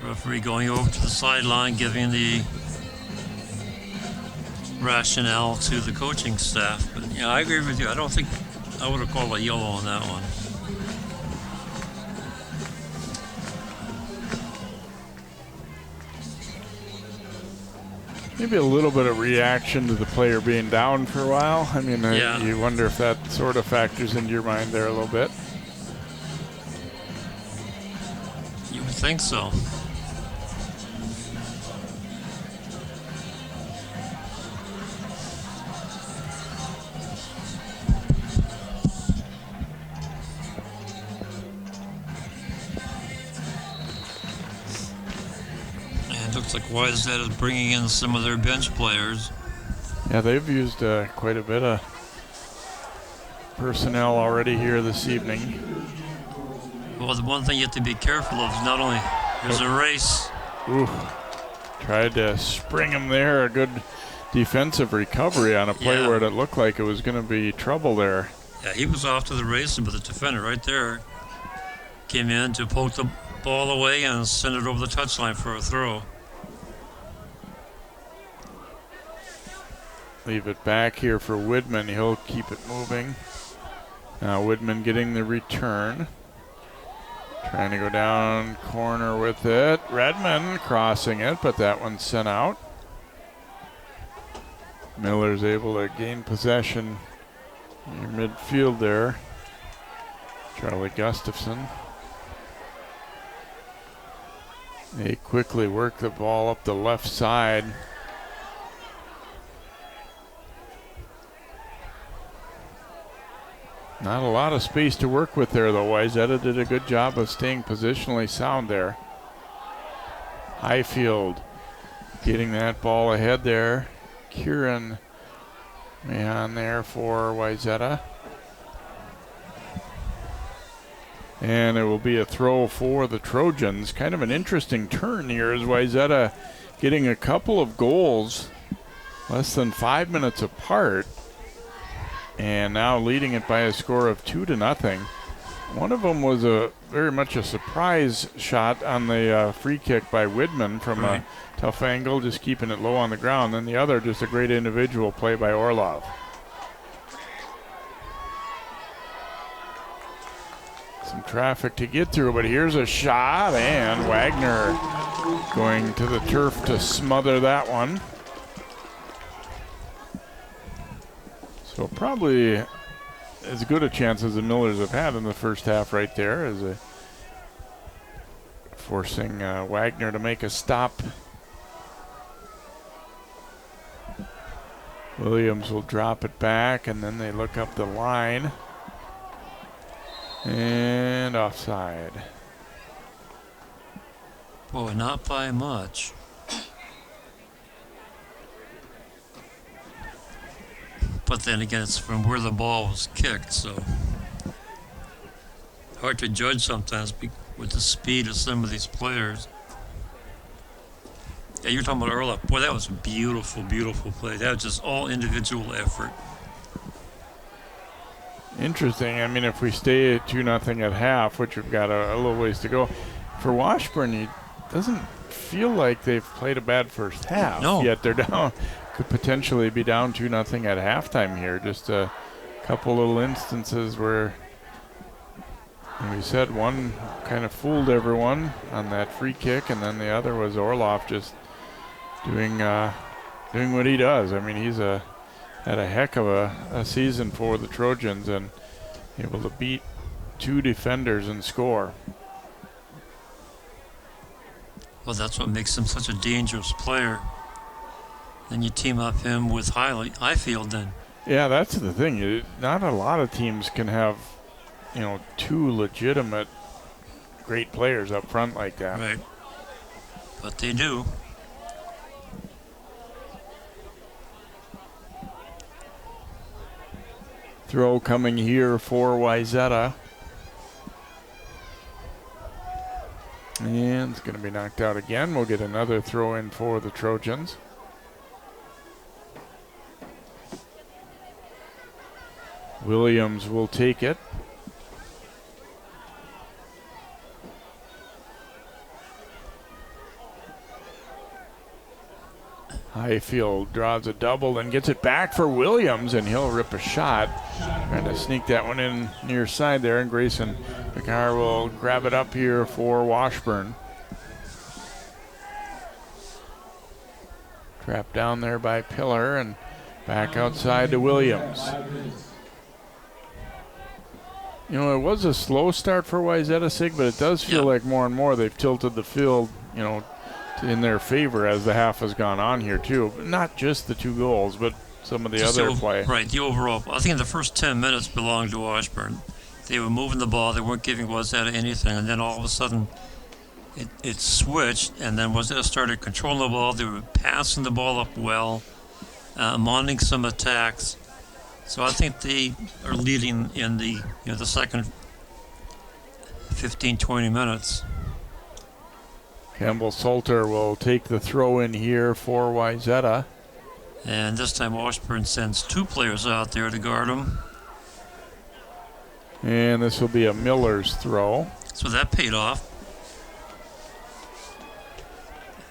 [SPEAKER 4] Referee going over to the sideline, giving the rationale to the coaching staff. But yeah, I agree with you. I don't think I would have called a yellow on that one.
[SPEAKER 1] Maybe a little bit of reaction to the player being down for a while. I mean, you wonder if that sort of factors into your mind there a little bit.
[SPEAKER 4] You would think so. Looks like Wayzata is bringing in some of their bench players.
[SPEAKER 1] Yeah, they've used quite a bit of personnel already here this evening.
[SPEAKER 4] Well, the one thing you have to be careful of is not only there's a race.
[SPEAKER 1] Ooh, tried to spring him there. A good defensive recovery on a play where it looked like it was going to be trouble there.
[SPEAKER 4] Yeah, he was off to the races, but the defender right there came in to poke the ball away and send it over the touchline for a throw.
[SPEAKER 1] Leave it back here for Widman. He'll keep it moving. Now Widman getting the return. Trying to go down corner with it. Redmond crossing it, but that one's sent out. Miller's able to gain possession near midfield there. Charlie Gustafson. They quickly work the ball up the left side. Not a lot of space to work with there, though. Wayzata did a good job of staying positionally sound there. Highfield getting that ball ahead there. Kieran Mahan there for Wayzata. And it will be a throw for the Trojans. Kind of an interesting turn here as Wayzata getting a couple of goals less than 5 minutes apart. And now leading it by a score of 2-0. One of them was very much a surprise shot on the free kick by Widman from a tough angle, just keeping it low on the ground. Then the other, just a great individual play by Orlov. Some traffic to get through, but here's a shot, and Wagner going to the turf to smother that one. So probably as good a chance as the Millers have had in the first half right there, as forcing Wagner to make a stop. Williams will drop it back, and then they look up the line. And offside.
[SPEAKER 4] Boy, not by much. But then again, it's from where the ball was kicked, so hard to judge sometimes with the speed of some of these players. Yeah, you're talking about Earl. Boy, that was a beautiful, beautiful play. That was just all individual effort.
[SPEAKER 1] Interesting. I mean, if we stay at 2-0 at half, which we've got a little ways to go, for Washburn, it doesn't feel like they've played a bad first half.
[SPEAKER 4] No.
[SPEAKER 1] Yet they're down, could potentially be down 2-0 at halftime here. Just a couple little instances where, and we said one kind of fooled everyone on that free kick, and then the other was Orloff just doing what he does. I mean, he's had a heck of a season for the Trojans and able to beat two defenders and score.
[SPEAKER 4] Well, that's what makes him such a dangerous player. Then you team up him with Highfield then.
[SPEAKER 1] Yeah, that's the thing. Not a lot of teams can have, two legitimate great players up front like that.
[SPEAKER 4] Right. But they do.
[SPEAKER 1] Throw coming here for Wayzata. And it's going to be knocked out again. We'll get another throw in for the Trojans. Williams will take it. Highfield draws a double and gets it back for Williams, and he'll rip a shot. Trying to sneak that one in near side there, and Grayson McCarr will grab it up here for Washburn. Trapped down there by Pillar, and back outside to Williams. It was a slow start for Wayzata Sig, but it does feel like more and more they've tilted the field, in their favor as the half has gone on here too. Not just the two goals, but some of the other play.
[SPEAKER 4] Right, the overall. I think the first 10 minutes belonged to Washburn. They were moving the ball. They weren't giving Wayzata anything, and then all of a sudden it switched, and then Wayzata started controlling the ball. They were passing the ball up well, mounting some attacks. So I think they are leading in the the second 15, 20 minutes.
[SPEAKER 1] Campbell Salter will take the throw in here for Wayzata.
[SPEAKER 4] And this time Washburn sends two players out there to guard him.
[SPEAKER 1] And this will be a Miller's throw.
[SPEAKER 4] So that paid off.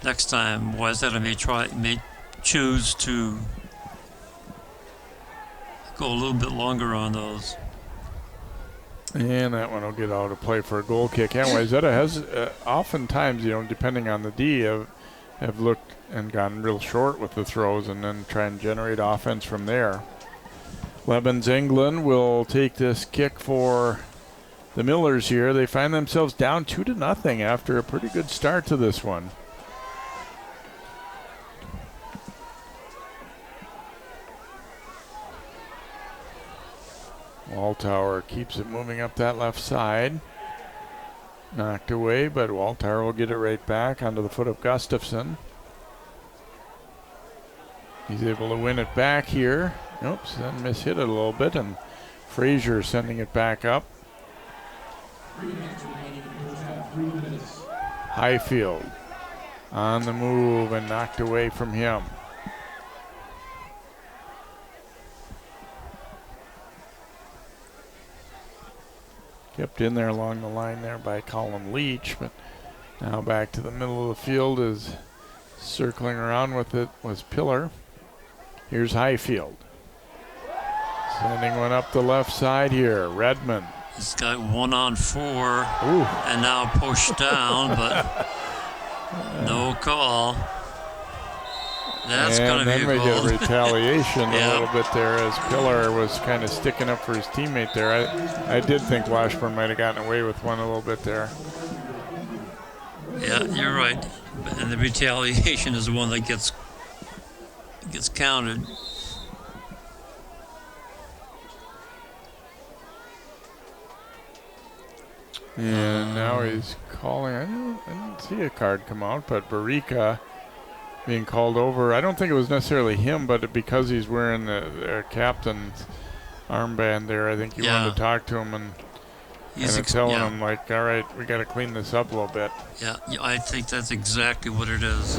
[SPEAKER 4] Next time Wayzata may choose to go a little bit longer on those.
[SPEAKER 1] And that one will get out of play for a goal kick. And Wayzata has oftentimes, depending on the D, have looked and gotten real short with the throws and then try and generate offense from there. Lebens England will take this kick for the Millers here. They find themselves down 2-0 after a pretty good start to this one. Waltower keeps it moving up that left side. Knocked away, but Waltower will get it right back onto the foot of Gustafson. He's able to win it back here. Oops, then mishit it a little bit, and Frazier sending it back up.
[SPEAKER 5] 3 minutes remaining in the first half. 3 minutes.
[SPEAKER 1] Highfield on the move and knocked away from him. Kept in there along the line there by Colin Leach, but now back to the middle of the field is circling around with it was Pillar. Here's Highfield. Sending one up the left side here. Redmond.
[SPEAKER 4] He's got 1-on-4.
[SPEAKER 1] Ooh.
[SPEAKER 4] And now pushed down, but no call. That's going to be a
[SPEAKER 1] goal. And then we get retaliation a little bit there as Pillar was kind of sticking up for his teammate there. I did think Washburn might have gotten away with one a little bit there.
[SPEAKER 4] Yeah, you're right. And the retaliation is the one that gets counted.
[SPEAKER 1] And now he's calling. I didn't see a card come out, but Barica being called over. I don't think it was necessarily him, but because he's wearing the captain's armband there, I think he wanted to talk to him and telling him, like, all right, we got to clean this up a little bit.
[SPEAKER 4] Yeah, I think that's exactly what it is.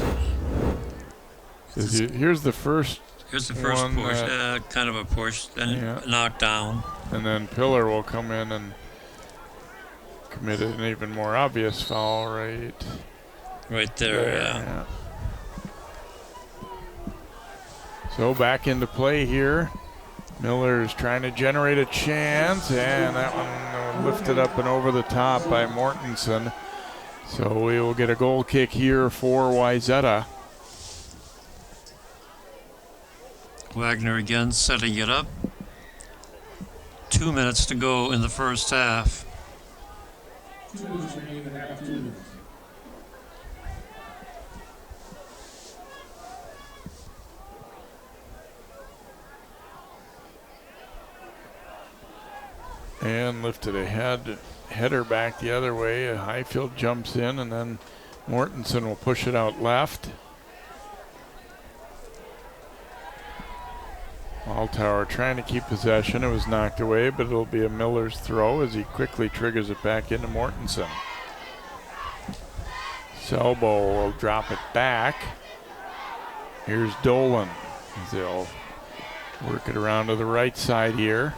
[SPEAKER 1] Here's the first.
[SPEAKER 4] Here's the first
[SPEAKER 1] one,
[SPEAKER 4] push, kind of a push, then knocked down.
[SPEAKER 1] And then Pillar will come in and commit an even more obvious foul right
[SPEAKER 4] there. Yeah.
[SPEAKER 1] So back into play here. Miller's trying to generate a chance, and that one lifted up and over the top by Mortensen. So we will get a goal kick here for Wayzata.
[SPEAKER 4] Wagner again setting it up. 2 minutes to go in the first half.
[SPEAKER 5] 2 minutes remaining in the half, 2 minutes.
[SPEAKER 1] And lifted a header back the other way. Highfield jumps in, and then Mortensen will push it out left. Altauer trying to keep possession. It was knocked away, but it'll be a Miller's throw as he quickly triggers it back into Mortensen. Selbo will drop it back. Here's Dolan. They'll work it around to the right side here.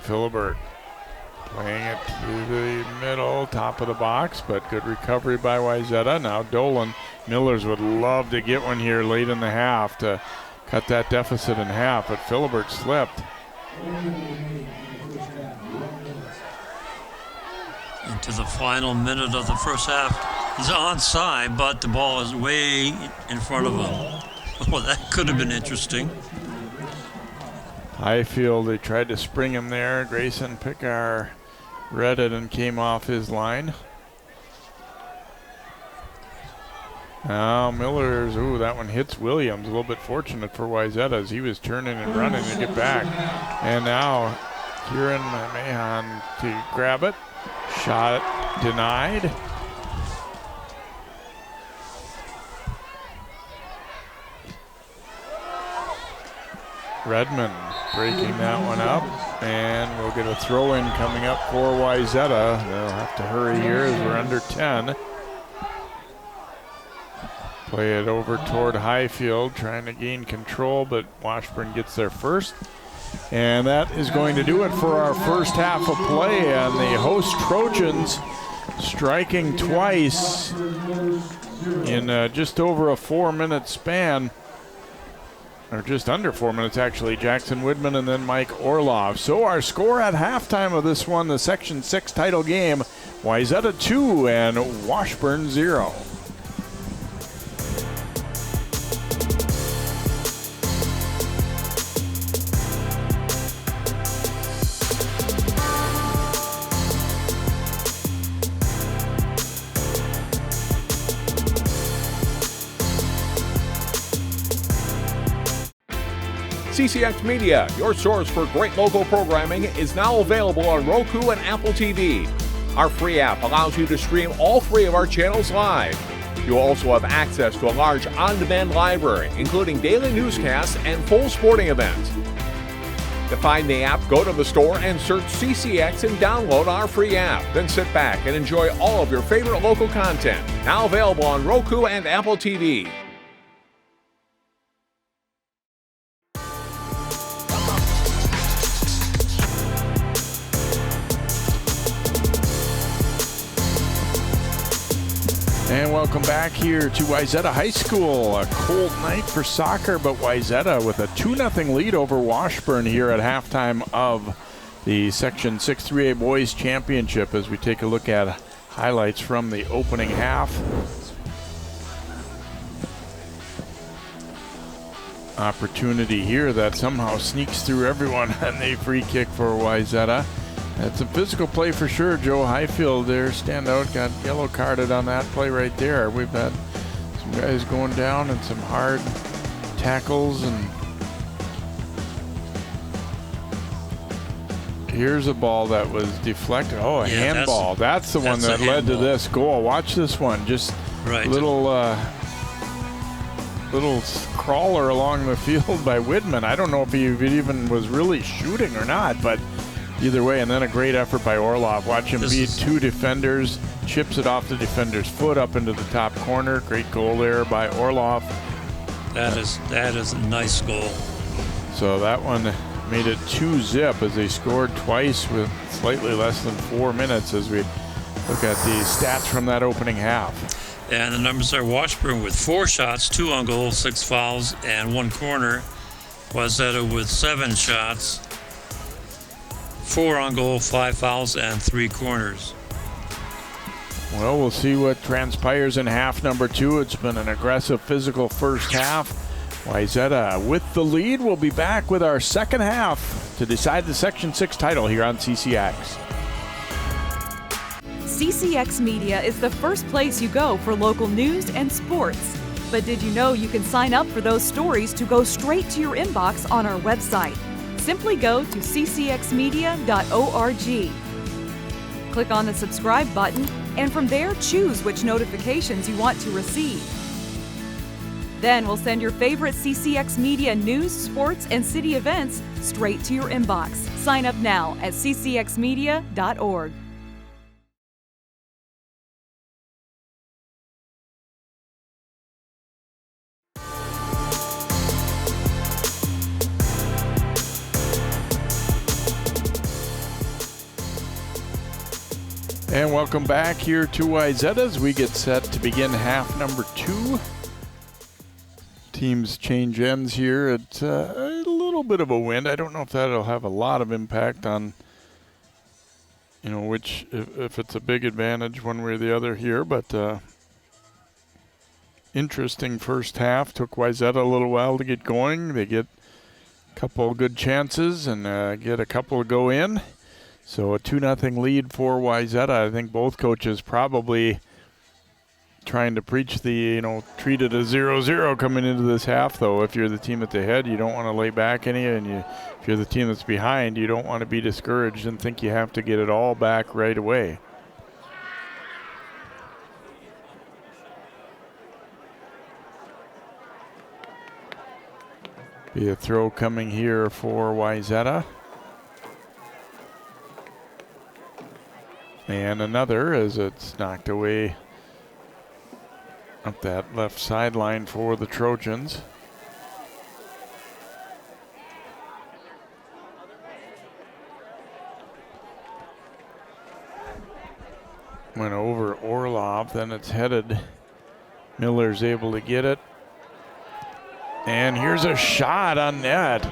[SPEAKER 1] Philibert playing it to the middle, top of the box, but good recovery by Wayzata. Now Dolan. Millers would love to get one here late in the half to cut that deficit in half, but Philibert slipped.
[SPEAKER 4] Into the final minute of the first half. He's onside, but the ball is way in front of him. Well, that could have been interesting.
[SPEAKER 1] Highfield, they tried to spring him there. Grayson Pickar read it and came off his line. Now Miller's, that one hits Williams. A little bit fortunate for Wayzata as he was turning and running to get back. And now Kieran Mahan to grab it. Shot denied. Redmond breaking that one up, and we'll get a throw-in coming up for Wayzata. They'll have to hurry here as we're under 10. Play it over toward Highfield, trying to gain control, but Washburn gets there first. And that is going to do it for our first half of play, and the host Trojans striking twice in just over a 4-minute span. Or just under 4 minutes, actually. Jackson Woodman and then Mike Orlov. So our score at halftime of this one, the Section 6 title game, Wayzata 2 and Washburn 0.
[SPEAKER 3] CCX Media, your source for great local programming, is now available on Roku and Apple TV. Our free app allows you to stream all 3 of our channels live. You'll also have access to a large on-demand library, including daily newscasts and full sporting events. To find the app, go to the store and search CCX and download our free app. Then sit back and enjoy all of your favorite local content. Now available on Roku and Apple TV.
[SPEAKER 1] And welcome back here to Wayzata High School. A cold night for soccer, but Wayzata with a 2-0 lead over Washburn here at halftime of the Section 6 3A Boys Championship as we take a look at highlights from the opening half. Opportunity here that somehow sneaks through everyone and the free kick for Wayzata. That's some physical play for sure. Joe Highfield there, stand out, got yellow carded on that play right there. We've had some guys going down and some hard tackles, and Here's a ball that was deflected. Oh, a handball. That's the one that led to this goal. Watch this one. Just little crawler along the field by Widman. I don't know if he even was really shooting or not, but either way. And then a great effort by Orlov. Watch him beat two defenders, chips it off the defender's foot up into the top corner. Great goal there by Orlov.
[SPEAKER 4] That is a nice goal.
[SPEAKER 1] So that one made it 2-0 as they scored twice with slightly less than 4 minutes as we look at the stats from that opening half.
[SPEAKER 4] And the numbers are Washburn with 4 shots, 2 on goal, 6 fouls, and 1 corner. Wayzata with 7 shots, 4 on goal, 5 fouls, and 3 corners.
[SPEAKER 1] Well, we'll see what transpires in half number 2. It's been an aggressive, physical first half. Wayzata with the lead. We'll be back with our second half to decide the Section 6 title here on CCX.
[SPEAKER 6] CCX Media is the first place you go for local news and sports. But did you know you can sign up for those stories to go straight to your inbox on our website? Simply go to ccxmedia.org. Click on the subscribe button, and from there choose which notifications you want to receive. Then we'll send your favorite CCX Media news, sports, and city events straight to your inbox. Sign up now at ccxmedia.org.
[SPEAKER 1] And welcome back here to Wayzata as we get set to begin half number 2. Teams change ends here at a little bit of a wind. I don't know if that'll have a lot of impact on, if it's a big advantage one way or the other here. But interesting first half. Took Wayzata a little while to get going. They get a couple of good chances and get a couple to go in. So a 2-0 lead for Wayzata. I think both coaches probably trying to preach the, treat it as 0-0 coming into this half, though. If you're the team at the head, you don't want to lay back any, and if you're the team that's behind, you don't want to be discouraged and think you have to get it all back right away. Be a throw coming here for Wayzata. And another as it's knocked away up that left sideline for the Trojans. Went over Orlov, then it's headed. Miller's able to get it. And here's a shot on net.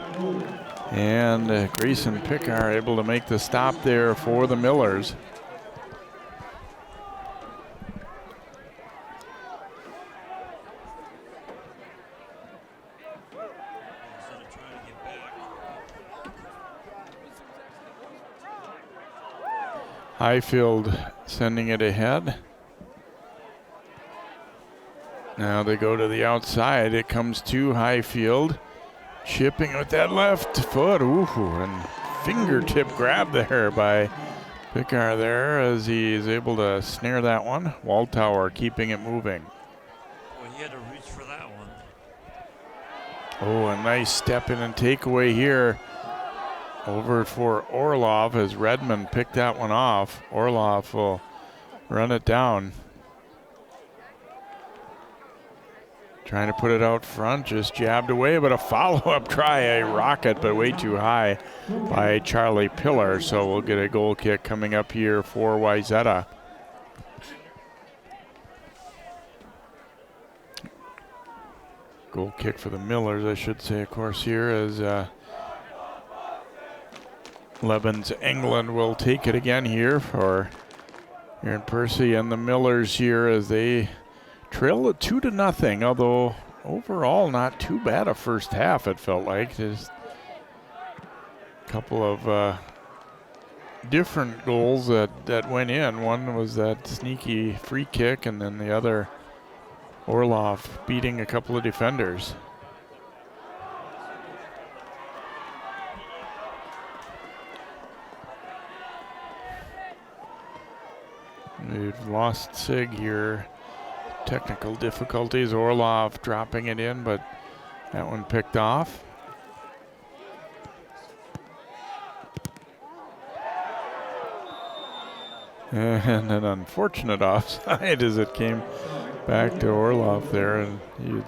[SPEAKER 1] And Grayson Pickar able to make the stop there for the Millers. Highfield sending it ahead. Now they go to the outside. It comes to Highfield. Chipping with that left foot. Ooh, and fingertip grab there by Pickar there as he is able to snare that one. Waldtower keeping it moving.
[SPEAKER 4] Well, he had to reach for that one.
[SPEAKER 1] Oh, a nice step in and takeaway here. Over for Orlov as Redmond picked that one off. Orlov will run it down. Trying to put it out front, just jabbed away, but a follow-up try, a rocket, but way too high by Charlie Pillar. So we'll get a goal kick coming up here for Wayzata. Goal kick for the Millers, I should say, of course, here as Lebens England will take it again here for Aaron Percy and the Millers here as they trail it 2-0, although overall not too bad a first half, it felt like. Just a couple of different goals that went in. One was that sneaky free kick, and then the other Orlov beating a couple of defenders. We've lost Sig here. Technical difficulties. Orlov dropping it in, but that one picked off. And an unfortunate offside as it came back to Orlov there, and he was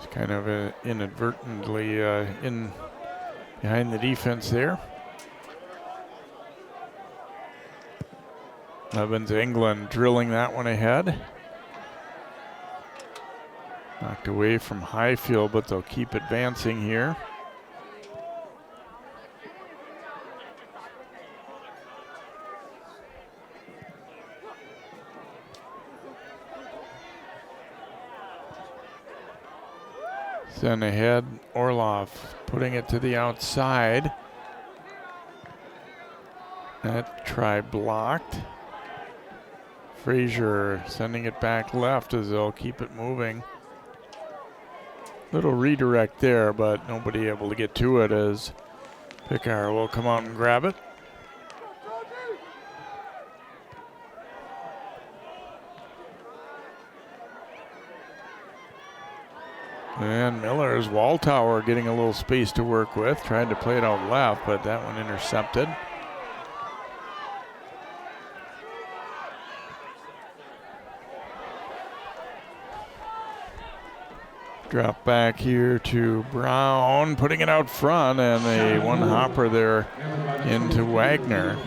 [SPEAKER 1] kind of inadvertently in behind the defense there. Evans, England drilling that one ahead. Knocked away from Highfield, but they'll keep advancing here. Send ahead, Orlov putting it to the outside. That try blocked. Frazier sending it back left as they'll keep it moving. Little redirect there, but nobody able to get to it as Pickar will come out and grab it. And Miller's Walltower getting a little space to work with, trying to play it out left, but that one intercepted. Drop back here to Brown, putting it out front, and a one hopper there into Wagner.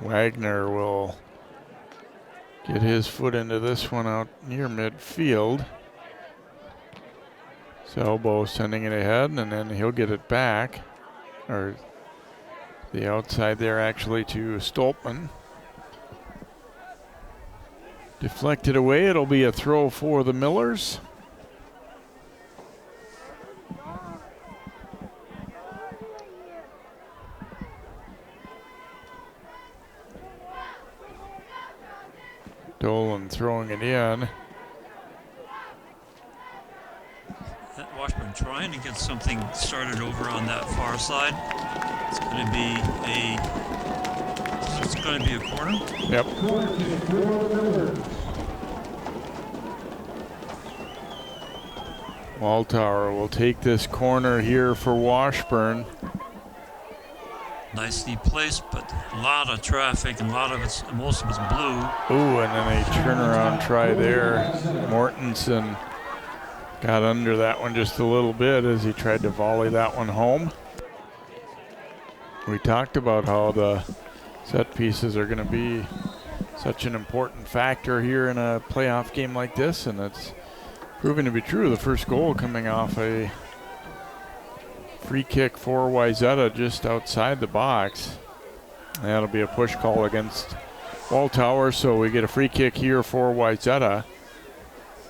[SPEAKER 1] Wagner will get his foot into this one out near midfield. Selbo sending it ahead, and then he'll get it back, or the outside there actually to Stolpman. Deflected away, it'll be a throw for the Millers. Dolan throwing it in.
[SPEAKER 4] Washburn trying to get something started over on that far side. It's going to be a corner.
[SPEAKER 1] Yep. Walltower will take this corner here for Washburn.
[SPEAKER 4] Nicely placed, but a lot of traffic and most of it's blue.
[SPEAKER 1] Ooh, and then a turnaround try there. Mortensen got under that one just a little bit as he tried to volley that one home. We talked about how the set pieces are going to be such an important factor here in a playoff game like this, and it's proving to be true. The first goal coming off a free kick for Wayzata just outside the box. That'll be a push call against Walltower, so we get a free kick here for Wayzata.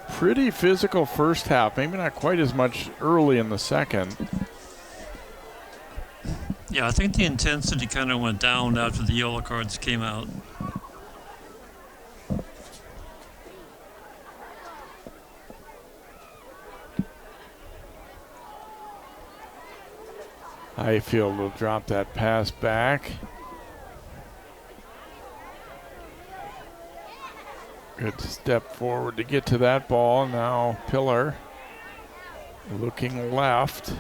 [SPEAKER 1] Pretty physical first half, maybe not quite as much early in the second.
[SPEAKER 4] Yeah, I think the intensity kind of went down after the yellow cards came out.
[SPEAKER 1] Highfield will drop that pass back. Good step forward to get to that ball. Now Pillar looking left.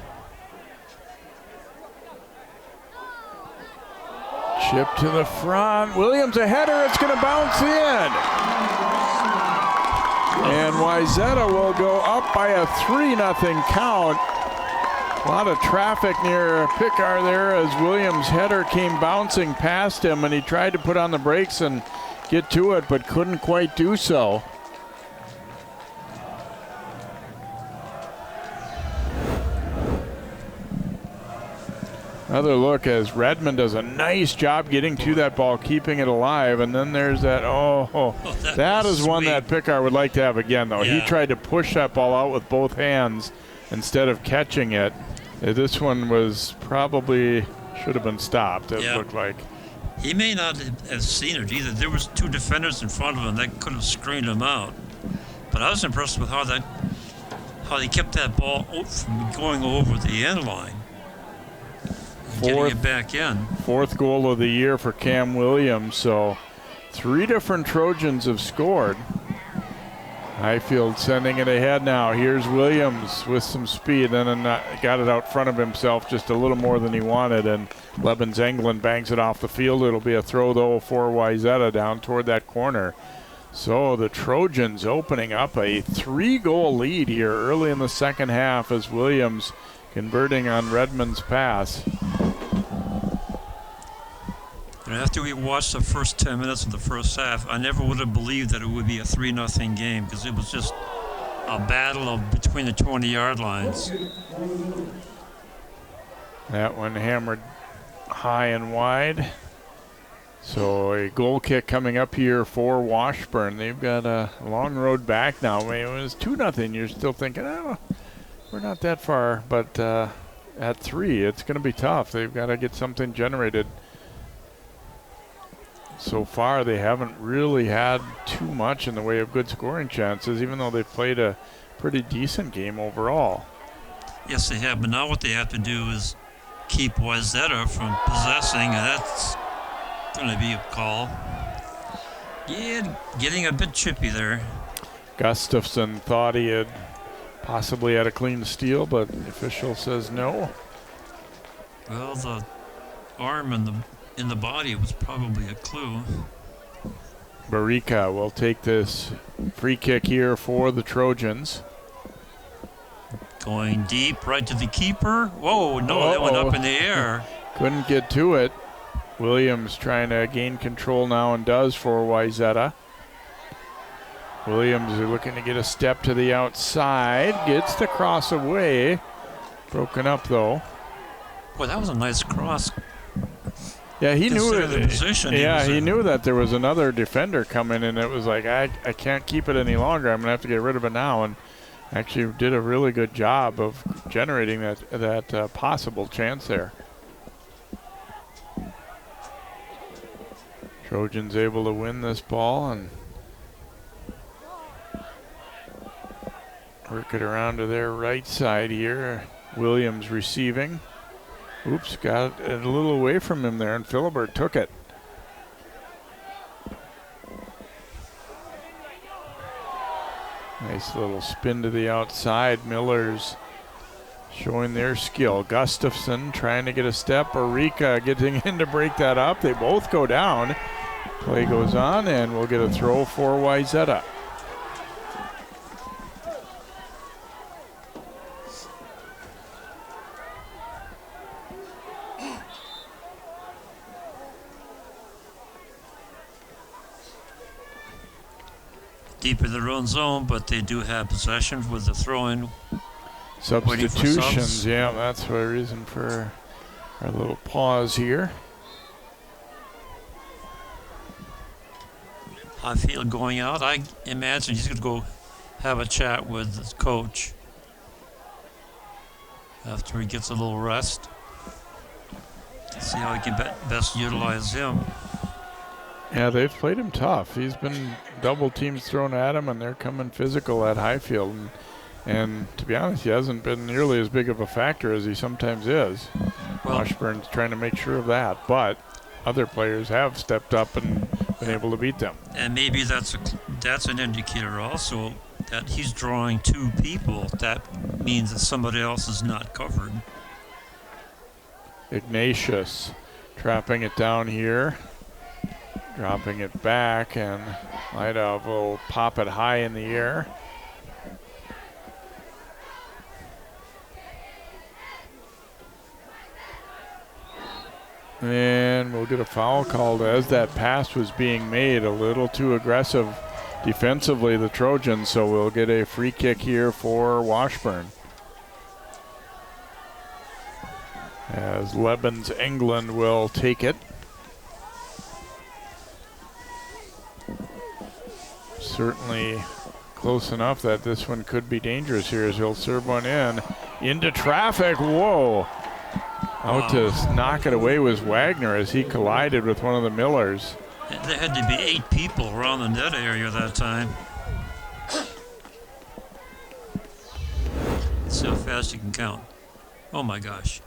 [SPEAKER 1] Chip to the front. Williams a header. It's going to bounce in. And Wayzata will go up by a 3-0 count. A lot of traffic near Pickar there as Williams' header came bouncing past him, and he tried to put on the brakes and get to it, but couldn't quite do so. Another look as Redmond does a nice job getting to that ball, keeping it alive, and then there's that, that is one that Pickar would like to have again, though.
[SPEAKER 4] Yeah.
[SPEAKER 1] He tried to push that ball out with both hands instead of catching it. This one was probably should have been stopped, it looked like.
[SPEAKER 4] He may not have seen it either. There was two defenders in front of him that could have screened him out. But I was impressed with how how they kept that ball from going over the end line. Getting it back in.
[SPEAKER 1] Fourth goal of the year for Cam Williams. So 3 different Trojans have scored. Highfield sending it ahead now. Here's Williams with some speed, and then got it out front of himself just a little more than he wanted, and Lebens Englund bangs it off the field. It'll be a throw, though, for Wayzata down toward that corner. So the Trojans opening up a 3-goal lead here early in the second half as Williams converting on Redmond's pass.
[SPEAKER 4] And after we watched the first 10 minutes of the first half, I never would have believed that it would be a 3-0 game, because it was just a battle between the 20-yard lines.
[SPEAKER 1] That one hammered high and wide. So a goal kick coming up here for Washburn. They've got a long road back now. When it was 2-0, you're still thinking, oh, we're not that far. But at 3, it's going to be tough. They've got to get something generated. So far, they haven't really had too much in the way of good scoring chances, even though they've played a pretty decent game overall.
[SPEAKER 4] Yes, they have. But now what they have to do is keep Wayzata from possessing, and that's going to be a call. Yeah, getting a bit chippy there.
[SPEAKER 1] Gustafson thought he had possibly had a clean steal, but the official says no.
[SPEAKER 4] Well, the arm in the body was probably a clue.
[SPEAKER 1] Barica will take this free kick here for the Trojans.
[SPEAKER 4] Going deep, right to the keeper. Whoa, no, that went up in the air.
[SPEAKER 1] Couldn't get to it. Williams trying to gain control now and does for Wayzata. Williams is looking to get a step to the outside. Gets the cross away. Broken up though.
[SPEAKER 4] Boy, that was a nice cross.
[SPEAKER 1] Yeah, he knew it.
[SPEAKER 4] The position
[SPEAKER 1] He knew that there was another defender coming, and it was like, I can't keep it any longer. I'm going to have to get rid of it now. And actually did a really good job of generating that possible chance there. Trojans able to win this ball and work it around to their right side here. Williams receiving. Oops, got it a little away from him there, and Philibert took it. Nice little spin to the outside. Miller's showing their skill. Gustafson trying to get a step. Barica getting in to break that up. They both go down. Play goes on, and we'll get a throw for Wayzata.
[SPEAKER 4] Deep in their own zone, but they do have possession with the throw-in.
[SPEAKER 1] Substitutions, yeah, that's the reason for our little pause here.
[SPEAKER 4] Highfield going out. I imagine he's going to go have a chat with his coach after he gets a little rest to see how he can best utilize him.
[SPEAKER 1] Yeah, they've played him tough. He's been double teams thrown at him, and they're coming physical at Highfield. And to be honest, he hasn't been nearly as big of a factor as he sometimes is.
[SPEAKER 4] Well,
[SPEAKER 1] Washburn's trying to make sure of that, but other players have stepped up and been able to beat them.
[SPEAKER 4] And maybe that's an indicator also that he's drawing 2 people. That means that somebody else is not covered.
[SPEAKER 1] Ignatius trapping it down here. Dropping it back, and Lidov will pop it high in the air. And we'll get a foul called as that pass was being made. A little too aggressive defensively, the Trojans, so we'll get a free kick here for Washburn. As Lebens Englund will take it. Certainly close enough that this one could be dangerous here as he'll serve one into traffic. Whoa. Out to knock it away was Wagner as he collided with one of the Millers.
[SPEAKER 4] There had to be 8 people around the net area that time. See how fast you can count. Oh my gosh.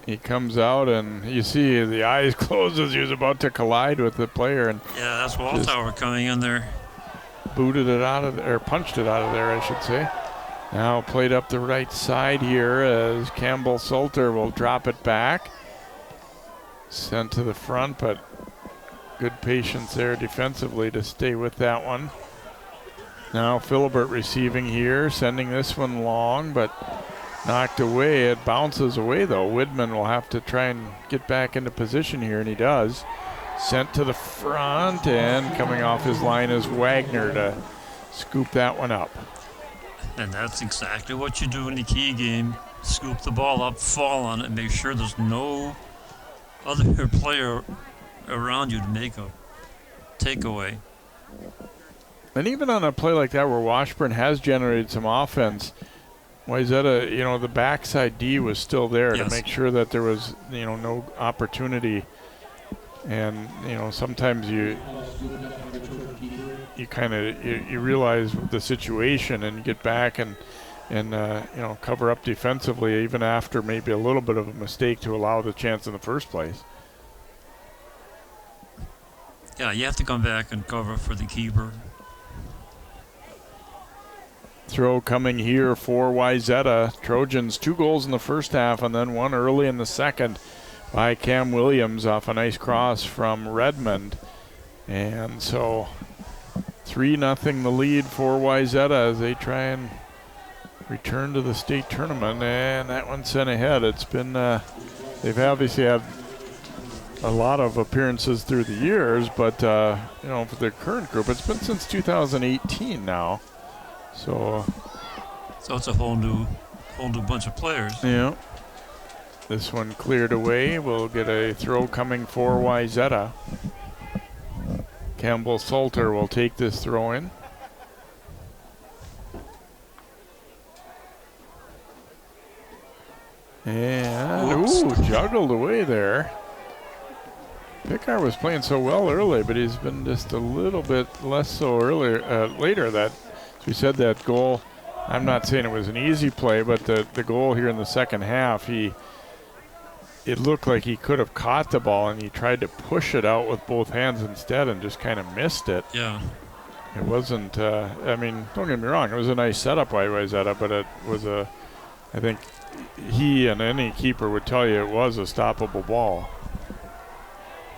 [SPEAKER 1] He comes out, and you see the eyes close as he was about to collide with the player, and
[SPEAKER 4] Yeah, that's Walltower coming in there.
[SPEAKER 1] booted it out of there, or punched it out of there, I should say. Now played up the right side here as Campbell Salter will drop it back. Sent to the front, but good patience there defensively to stay with that one. Now Philibert receiving here, sending this one long, but knocked away. It bounces away though. Widman will have to try and get back into position here, and he does. Sent to the front, and coming off his line is Wagner to scoop that one up.
[SPEAKER 4] And that's exactly what you do in the key game. Scoop the ball up, fall on it, and make sure there's no other player around you to make a takeaway.
[SPEAKER 1] And even on a play like that where Washburn has generated some offense, Wayzata, the backside D was still there to make sure that there was, no opportunity. And, sometimes you realize the situation and you get back and cover up defensively even after maybe a little bit of a mistake to allow the chance in the first place.
[SPEAKER 4] Yeah, you have to come back and cover for the keeper.
[SPEAKER 1] Throw coming here for Wayzata. Trojans 2 goals in the first half and then 1 early in the second by Cam Williams off a nice cross from Redmond. And so 3-0 the lead for Wayzata as they try and return to the state tournament. And that one's sent ahead. It's been, they've obviously had a lot of appearances through the years, but, for the current group, it's been since 2018 now. So
[SPEAKER 4] it's a whole new bunch of players.
[SPEAKER 1] Yeah. This one cleared away. We'll get a throw coming for Wayzata. Campbell Salter will take this throw in. And, juggled away there. Pickar was playing so well early, but he's been just a little bit less so later. That we said that goal, I'm not saying it was an easy play, but the goal here in the second half, it looked like he could have caught the ball, and he tried to push it out with both hands instead and just kind of missed it.
[SPEAKER 4] Yeah.
[SPEAKER 1] It wasn't, don't get me wrong, it was a nice setup by Wayzata, but it was I think he and any keeper would tell you it was a stoppable ball.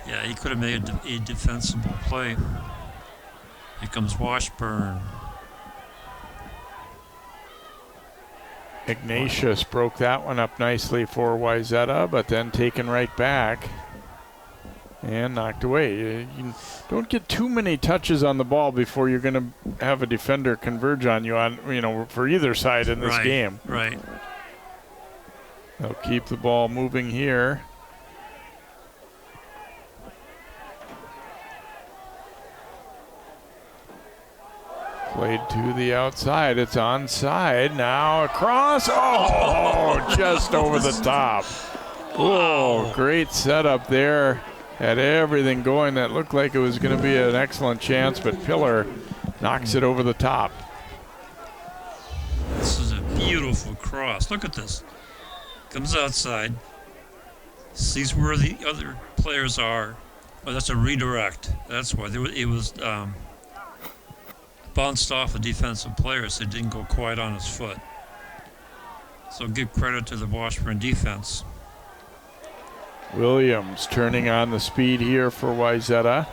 [SPEAKER 4] Yeah, he could have made a defensible play. Here comes Washburn.
[SPEAKER 1] Ignatius broke that one up nicely for Wayzata, but then taken right back and knocked away. You don't get too many touches on the ball before you're going to have a defender converge on you for either side in this game.
[SPEAKER 4] Right.
[SPEAKER 1] They'll keep the ball moving here. Played to the outside. It's onside. Now across. Oh, just over the top. Oh, great setup there. Had everything going. That looked like it was going to be an excellent chance, but Pillar knocks it over the top.
[SPEAKER 4] This is a beautiful cross. Look at this. Comes outside. Sees where the other players are. Oh, that's a redirect. That's why. It was bounced off a defensive player, so it didn't go quite on his foot. So give credit to the Washburn defense.
[SPEAKER 1] Williams turning on the speed here for Wayzata.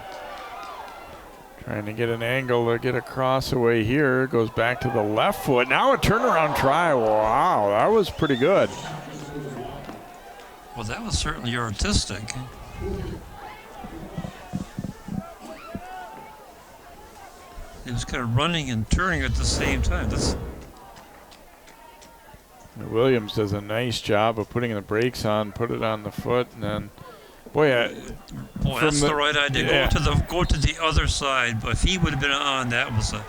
[SPEAKER 1] Trying to get an angle to get a cross away here. Goes back to the left foot. Now a turnaround try. Wow, that was pretty good.
[SPEAKER 4] Well, that was certainly artistic. He was kind of running and turning at the same time.
[SPEAKER 1] Williams does a nice job of putting the brakes on, put it on the foot, and then,
[SPEAKER 4] that's the right idea.
[SPEAKER 1] Yeah.
[SPEAKER 4] Go to the other side. But if he would have been on, that was a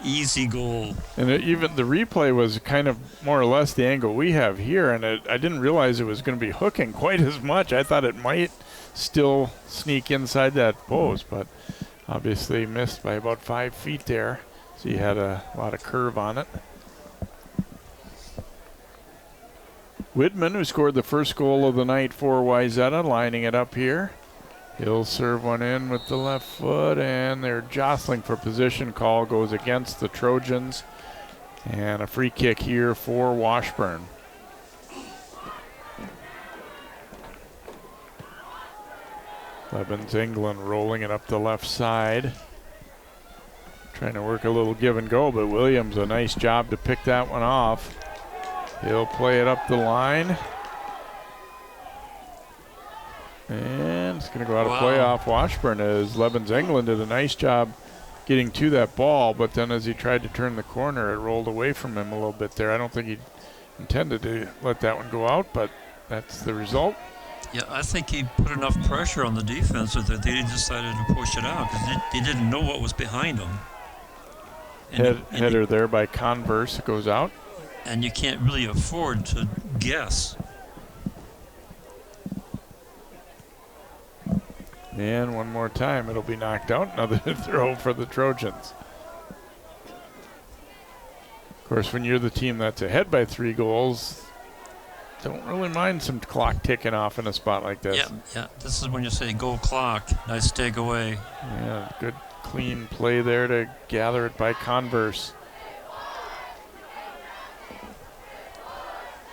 [SPEAKER 4] easy goal.
[SPEAKER 1] And even the replay was kind of more or less the angle we have here, and I didn't realize it was going to be hooking quite as much. I thought it might still sneak inside that post, but obviously missed by about 5 feet there. So he had a lot of curve on it. Widman, who scored the first goal of the night for Wayzata, lining it up here. He'll serve one in with the left foot, and they're jostling for position. Call goes against the Trojans. And a free kick here for Washburn. Levens England rolling it up the left side. Trying to work a little give and go, but Williams, a nice job to pick that one off. He'll play it up the line. And it's going to go out of play off Washburn as Levens England did a nice job getting to that ball, but then as he tried to turn the corner, it rolled away from him a little bit there. I don't think he intended to let that one go out, but that's the result.
[SPEAKER 4] Yeah, I think he put enough pressure on the defense that they decided to push it out because they didn't know what was behind them.
[SPEAKER 1] Header there by Converse. It goes out.
[SPEAKER 4] And you can't really afford to guess.
[SPEAKER 1] And one more time, it'll be knocked out. Another throw for the Trojans. Of course, when you're the team that's ahead by 3 goals, don't really mind some clock ticking off in a spot like this.
[SPEAKER 4] Yeah. This is when you say go clock. Nice takeaway.
[SPEAKER 1] Yeah, good clean play there to gather it by Converse.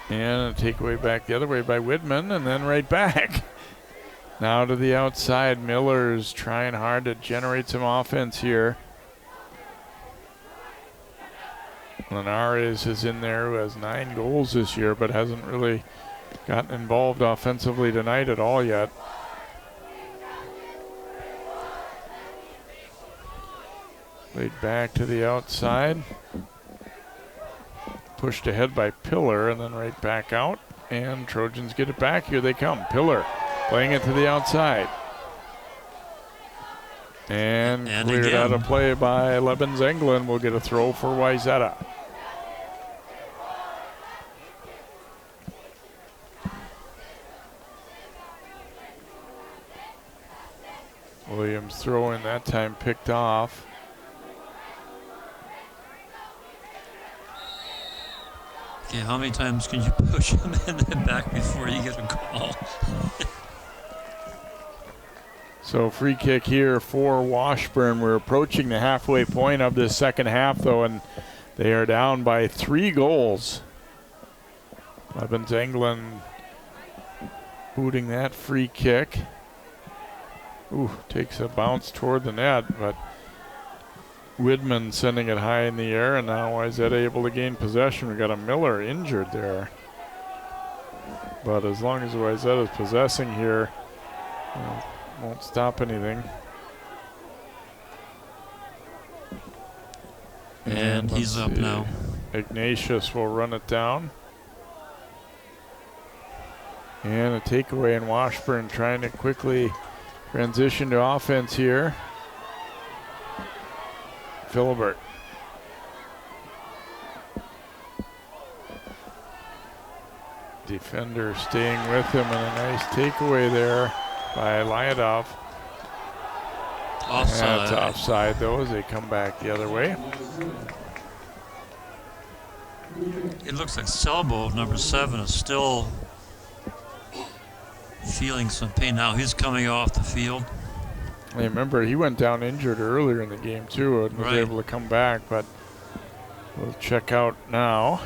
[SPEAKER 1] And a takeaway back the other way by Widman, and then right back. Now to the outside. Miller's trying hard to generate some offense here. Linares is in there, who has 9 goals this year, but hasn't really gotten involved offensively tonight at all yet. Played back to the outside. Pushed ahead by Pillar, and then right back out. And Trojans get it back. Here they come. Pillar playing it to the outside. And cleared
[SPEAKER 4] again.
[SPEAKER 1] out of play by Levens England. Will get a throw for Wayzata. Williams throwing that time picked off.
[SPEAKER 4] Okay, how many times can you push him in and back before you get a call?
[SPEAKER 1] So free kick here for Washburn. We're approaching the halfway point of this second half, though, and they are down by 3 goals. Levens England booting that free kick. Ooh, takes a bounce toward the net, but Widman sending it high in the air, and now Wayzata able to gain possession. We got a Miller injured there. But as long as Wayzata is possessing here, won't stop anything.
[SPEAKER 4] And he's up now.
[SPEAKER 1] Ignatius will run it down. And a takeaway in Washburn trying to quickly transition to offense here. Philibert. Defender staying with him, and a nice takeaway there by Lyadov.
[SPEAKER 4] Offside.
[SPEAKER 1] That's offside, though, as they come back the other way.
[SPEAKER 4] It looks like Selbo, number 7, is still feeling some pain now. He's coming off the field.
[SPEAKER 1] I remember he went down injured earlier in the game, too, and was able to come back, but we'll check out now.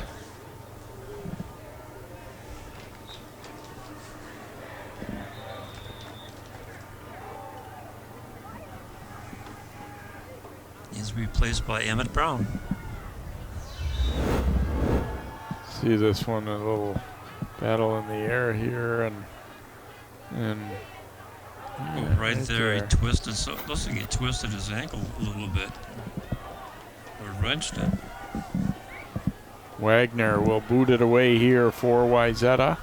[SPEAKER 4] He's replaced by Emmett Brown.
[SPEAKER 1] See this one, a little battle in the air here, and
[SPEAKER 4] right there, he twisted. So it looks like he twisted his ankle a little bit, or wrenched it.
[SPEAKER 1] Wagner will boot it away here for Wayzata.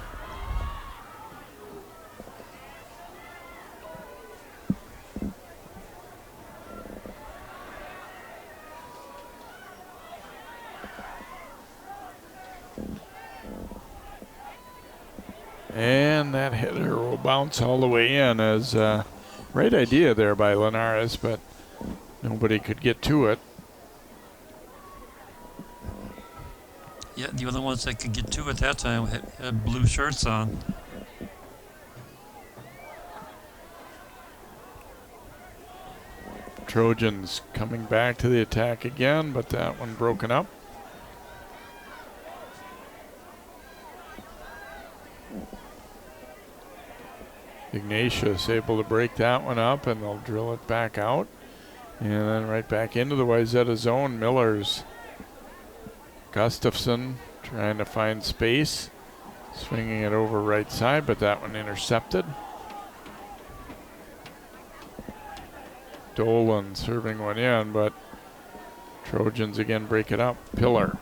[SPEAKER 1] And that header will bounce all the way in as right idea there by Linares, but nobody could get to it.
[SPEAKER 4] Yeah, the only ones that could get to at that time had blue shirts on.
[SPEAKER 1] Trojans coming back to the attack again, but that one broken up. Ignatius able to break that one up, and they'll drill it back out. And then right back into the Wayzata zone. Millers. Gustafson trying to find space. Swinging it over right side, but that one intercepted. Dolan serving one in, but Trojans again break it up. Pillar.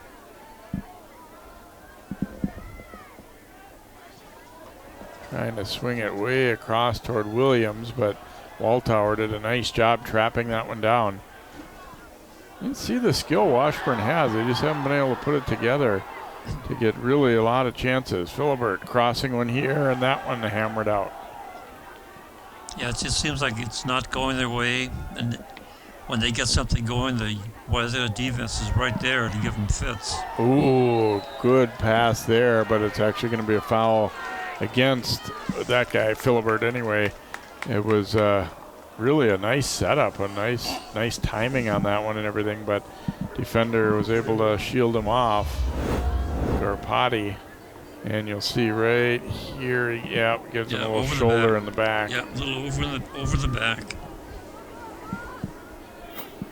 [SPEAKER 1] Trying to swing it way across toward Williams, but Waltauer did a nice job trapping that one down. You can see the skill Washburn has. They just haven't been able to put it together to get really a lot of chances. Philibert crossing one here, and that one hammered out.
[SPEAKER 4] Yeah, it just seems like it's not going their way. And when they get something going, the Wayzata defense is right there to give them fits.
[SPEAKER 1] Ooh, good pass there, but it's actually going to be a foul against that guy, Philibert, anyway. It was really a nice setup, a nice timing on that one and everything, but defender was able to shield him off. Garpati, and you'll see right here, gives him a little shoulder in the back.
[SPEAKER 4] Yeah, a little over the back.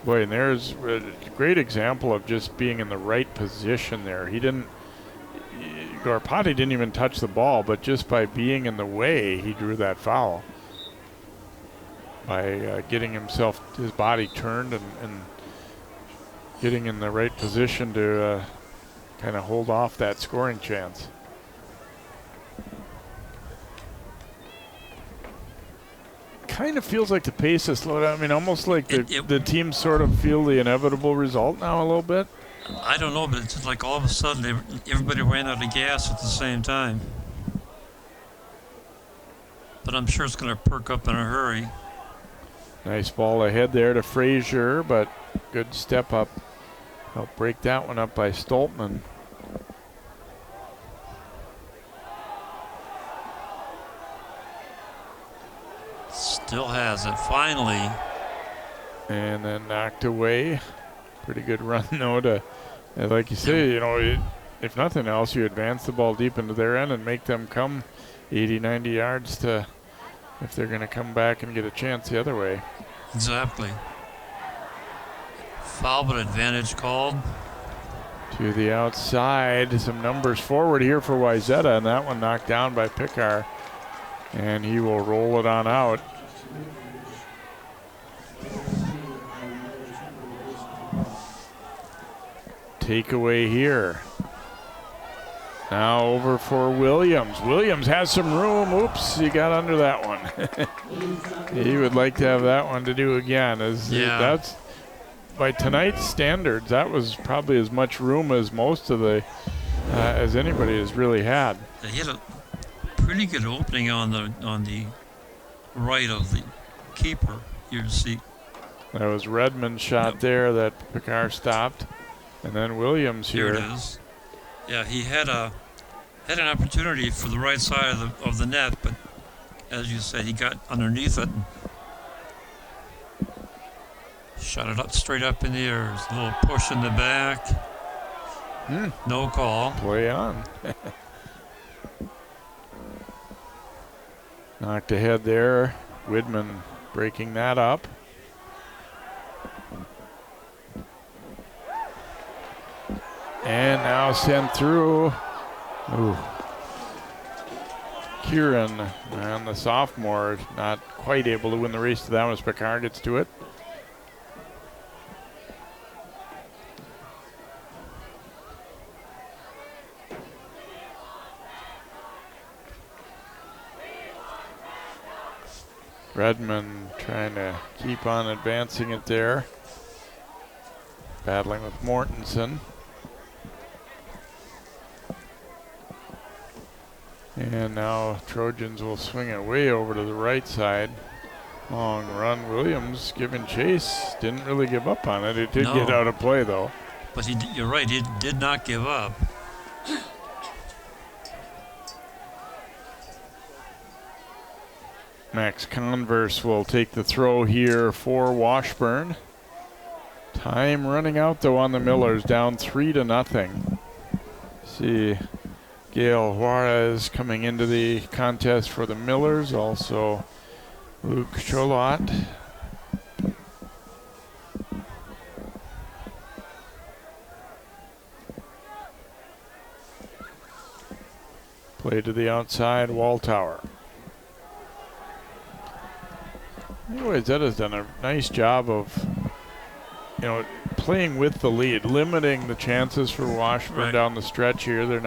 [SPEAKER 1] Boy, and there's a great example of just being in the right position there. Garpati didn't even touch the ball, but just by being in the way, he drew that foul. By getting his body turned and getting in the right position to kind of hold off that scoring chance. Kind of feels like the pace has slowed down. I mean, almost like the teams sort of feel the inevitable result now a little bit.
[SPEAKER 4] I don't know, but it's just like all of a sudden everybody ran out of gas at the same time. But I'm sure it's going to perk up in a hurry.
[SPEAKER 1] Nice ball ahead there to Frazier, but good step up. Help break that one up by Stoltman.
[SPEAKER 4] Still has it, finally.
[SPEAKER 1] And then knocked away. Pretty good run, though, to, like you say, if nothing else, you advance the ball deep into their end and make them come 80, 90 yards to, if they're going to come back and get a chance the other way.
[SPEAKER 4] Exactly. Foul, but advantage called.
[SPEAKER 1] To the outside, some numbers forward here for Wayzata, and that one knocked down by Pickar, and he will roll it on out. Takeaway here. Now over for Williams. Williams has some room. Oops, he got under that one. He would like to have that one to do again. That's by tonight's standards, that was probably as much room as most of the as anybody has really had.
[SPEAKER 4] They hit a pretty good opening on the right of the keeper. You see.
[SPEAKER 1] That was Redmond's shot there that Pickar stopped. And then Williams here.
[SPEAKER 4] Here it is. Yeah, he had an opportunity for the right side of the net, but as you said, he got underneath it and shot it up straight up in the air. There's a little push in the back. No call.
[SPEAKER 1] Play on. Knocked ahead there. Widman breaking that up. And now sent through. Ooh. Kieran, and the sophomore, not quite able to win the race to that one as Pickar gets to it. Redmond trying to keep on advancing it there. Battling with Mortensen. And now Trojans will swing it way over to the right side. Long run. Williams giving chase. Didn't really give up on it. It did get out of play, though.
[SPEAKER 4] But you're right, he did not give up.
[SPEAKER 1] Max Converse will take the throw here for Washburn. Time running out though on the Millers, down 3-0. See Gail Juarez coming into the contest for the Millers, also Luke Cholot. Play to the outside, Walltower. Anyways, that has done a nice job of, playing with the lead, limiting the chances for Washburn down the stretch here. They're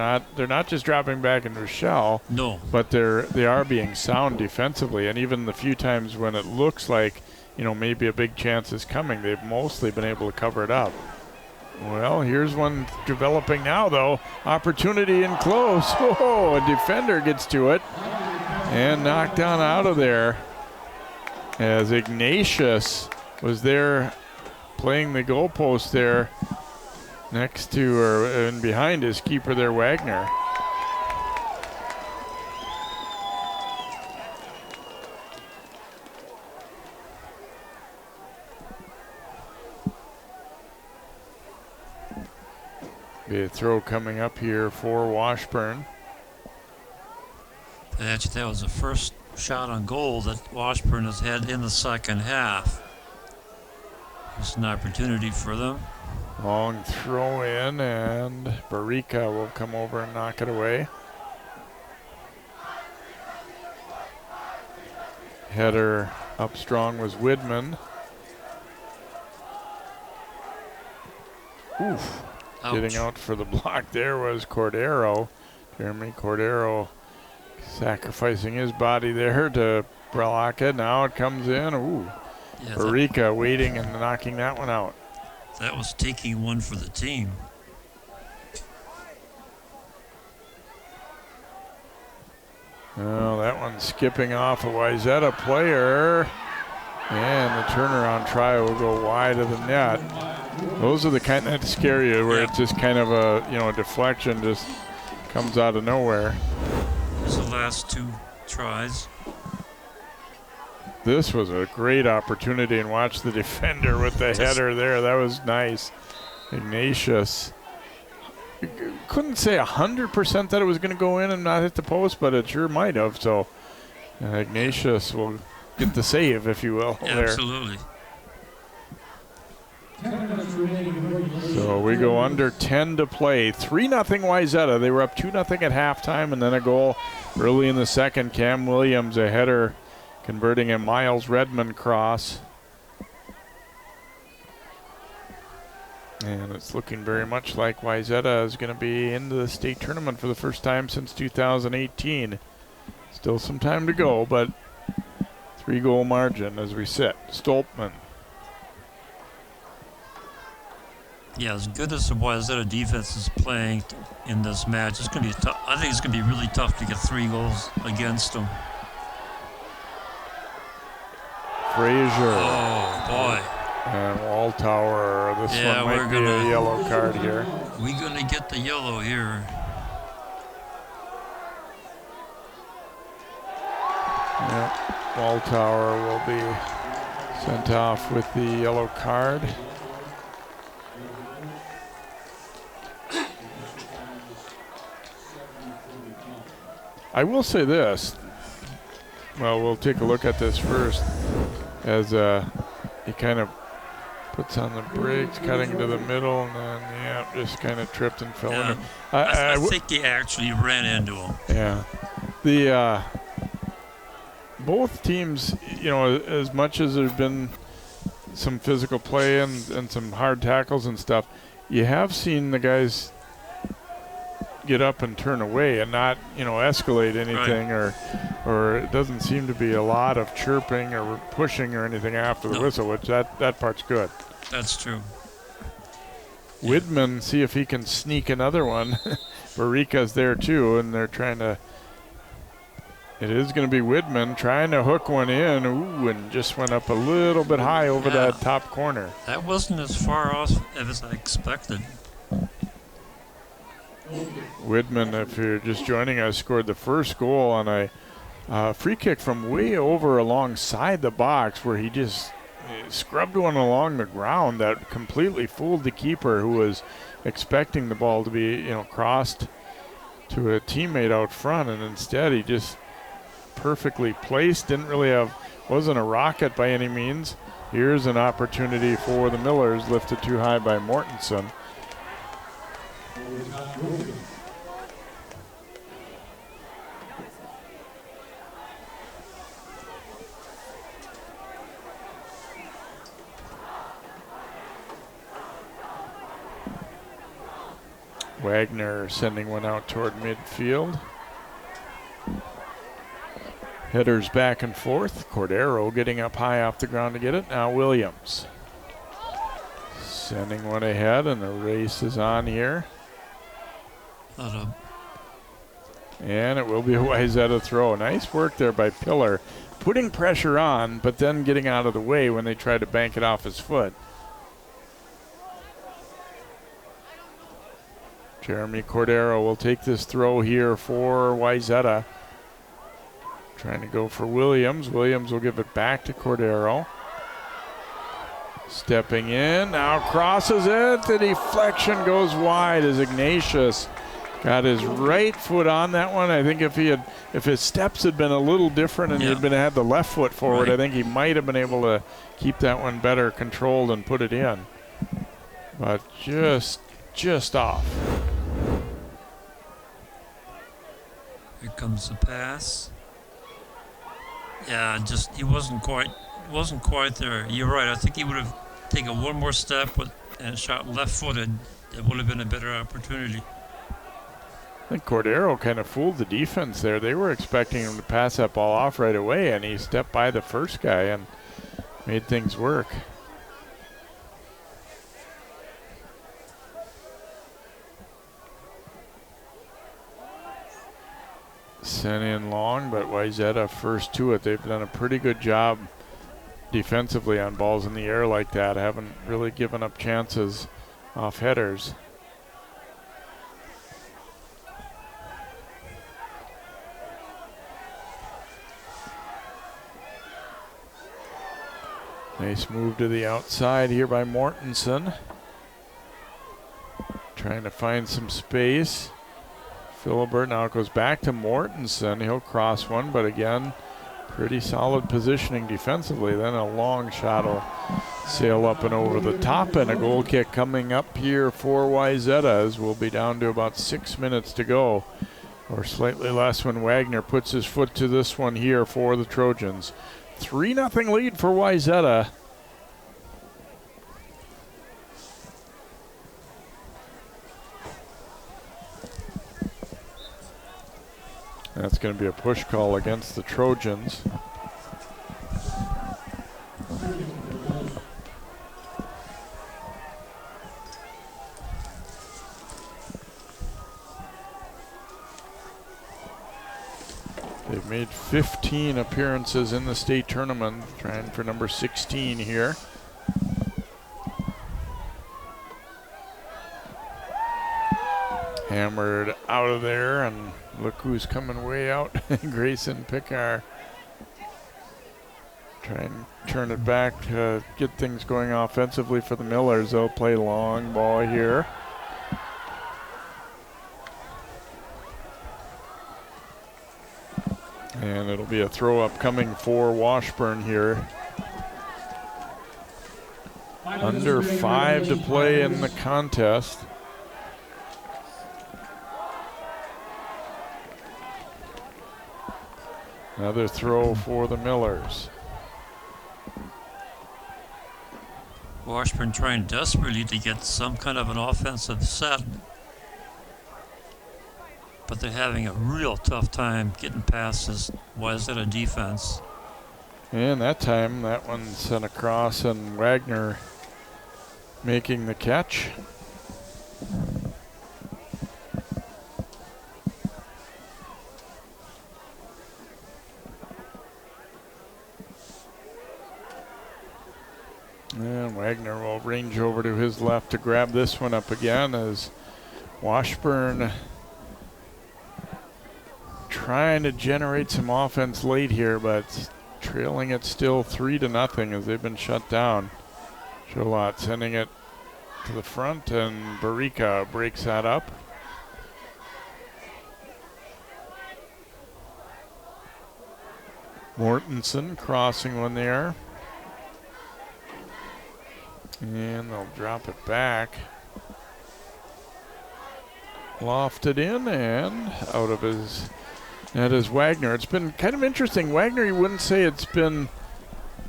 [SPEAKER 1] not just dropping back into a shell.
[SPEAKER 4] No.
[SPEAKER 1] But they are being sound defensively, and even the few times when it looks like, maybe a big chance is coming, they've mostly been able to cover it up. Well, here's one developing now, though. Opportunity in close. Oh, a defender gets to it and knocked down out of there as Ignatius was there playing the goalpost there next to or and behind his keeper there, Wagner. Be a throw coming up here for Washburn.
[SPEAKER 4] Actually, that was the first shot on goal that Washburn has had in the second half. It's an opportunity for them.
[SPEAKER 1] Long throw in, and Barica will come over and knock it away. Header up strong was Widman. Oof.
[SPEAKER 4] Ouch.
[SPEAKER 1] Getting out for the block there was Cordero. Jeremy Cordero sacrificing his body there to Bralaca. Now it comes in. Ooh.
[SPEAKER 4] Yeah,
[SPEAKER 1] Barica waiting and knocking that one out.
[SPEAKER 4] that was taking one for the team.
[SPEAKER 1] Oh, that one's skipping off a Wayzata player. And the turnaround try will go wide of the net. Those are the kind that scare you, where it's just kind of a deflection just comes out of nowhere.
[SPEAKER 4] There's the last two tries.
[SPEAKER 1] This was a great opportunity, and watch the defender with the header there. That was nice. Ignatius. Couldn't say 100% that it was going to go in and not hit the post, but it sure might have. So Ignatius will get the save, if you will.
[SPEAKER 4] Absolutely.
[SPEAKER 1] So we go under 10 to play. 3-0 Wayzata. They were up 2-0 at halftime, and then a goal early in the second. Cam Williams, a header, converting a Miles Redmond cross. And it's looking very much like Wayzata is going to be into the state tournament for the first time since 2018. Still some time to go, but 3-goal margin as we sit. Stolpman.
[SPEAKER 4] Yeah, as good as the Wayzata defense is playing in this match, it's going to be tough. I think it's going to be really tough to get 3 goals against them.
[SPEAKER 1] Frazier.
[SPEAKER 4] Oh, boy.
[SPEAKER 1] And Walltower. This one might be a yellow card here.
[SPEAKER 4] We're going to get the yellow here.
[SPEAKER 1] Yep. Walltower will be sent off with the yellow card. I will say this. Well, we'll take a look at this first as he kind of puts on the brakes, cutting to the middle, and then, just kind of tripped and fell in.
[SPEAKER 4] I think he actually ran into him.
[SPEAKER 1] Yeah. The both teams, as much as there's been some physical play and some hard tackles and stuff, you have seen the guys get up and turn away and not, escalate anything, or it doesn't seem to be a lot of chirping or pushing or anything after the whistle, which that part's good.
[SPEAKER 4] That's true.
[SPEAKER 1] Widman, see if he can sneak another one. Barica's there too, and they're trying to. It is going to be Widman trying to hook one in. Ooh, and just went up a little bit high over that top corner.
[SPEAKER 4] That wasn't as far off as I expected.
[SPEAKER 1] Widman, if you're just joining us, scored the first goal on a Free kick from way over alongside the box where he just scrubbed one along the ground that completely fooled the keeper, who was expecting the ball to be, crossed to a teammate out front, and instead he just perfectly placed. Wasn't a rocket by any means. Here's an opportunity for the Millers, lifted too high by Mortensen. Wagner sending one out toward midfield. Headers back and forth. Cordero getting up high off the ground to get it. Now Williams sending one ahead, and the race is on here. And it will be a Wayzata throw. Nice work there by Pillar, putting pressure on, but then getting out of the way when they tried to bank it off his foot. Jeremy Cordero will take this throw here for Wayzata. Trying to go for Williams. Williams will give it back to Cordero. Stepping in, now crosses it. The deflection goes wide as Ignatius got his right foot on that one. I think if his steps had been a little different and he'd had the left foot forward, I think he might have been able to keep that one better controlled and put it in. But just off.
[SPEAKER 4] Here comes the pass. Yeah, he wasn't quite there. You're right. I think he would have taken one more step and shot left-footed. It would have been a better opportunity.
[SPEAKER 1] I think Cordero kind of fooled the defense there. They were expecting him to pass that ball off right away, and he stepped by the first guy and made things work. Sent in long, but Wayzata first to it. They've done a pretty good job defensively on balls in the air like that. Haven't really given up chances off headers. Nice move to the outside here by Mortensen. Trying to find some space. Philibert now goes back to Mortensen. He'll cross one, but again, pretty solid positioning defensively. Then a long shot will sail up and over the top, and a goal kick coming up here for Wayzata, as we'll be down to about 6 minutes to go, or slightly less, when Wagner puts his foot to this one here for the Trojans. 3-0 lead for Wayzata. That's going to be a push call against the Trojans. They've made 15 appearances in the state tournament, trying for number 16 here. Hammered out of there, and look who's coming way out. Grayson Pickar. Try and turn it back to get things going offensively for the Millers. They'll play long ball here. And it'll be a throw up coming for Washburn here. Under 5 to play in the contest. Another throw for the Millers.
[SPEAKER 4] Washburn trying desperately to get some kind of an offensive set, but they're having a real tough time getting past this Wayzata defense.
[SPEAKER 1] And that time, that one sent across, and Wagner making the catch. And Wagner will range over to his left to grab this one up again, as Washburn trying to generate some offense late here, but trailing it still 3-0 as they've been shut down. Cholot sending it to the front, and Barica breaks that up. Mortensen crossing one there. And they'll drop it back. Lofted in and out of his net is Wagner. It's been kind of interesting. Wagner, you wouldn't say it's been,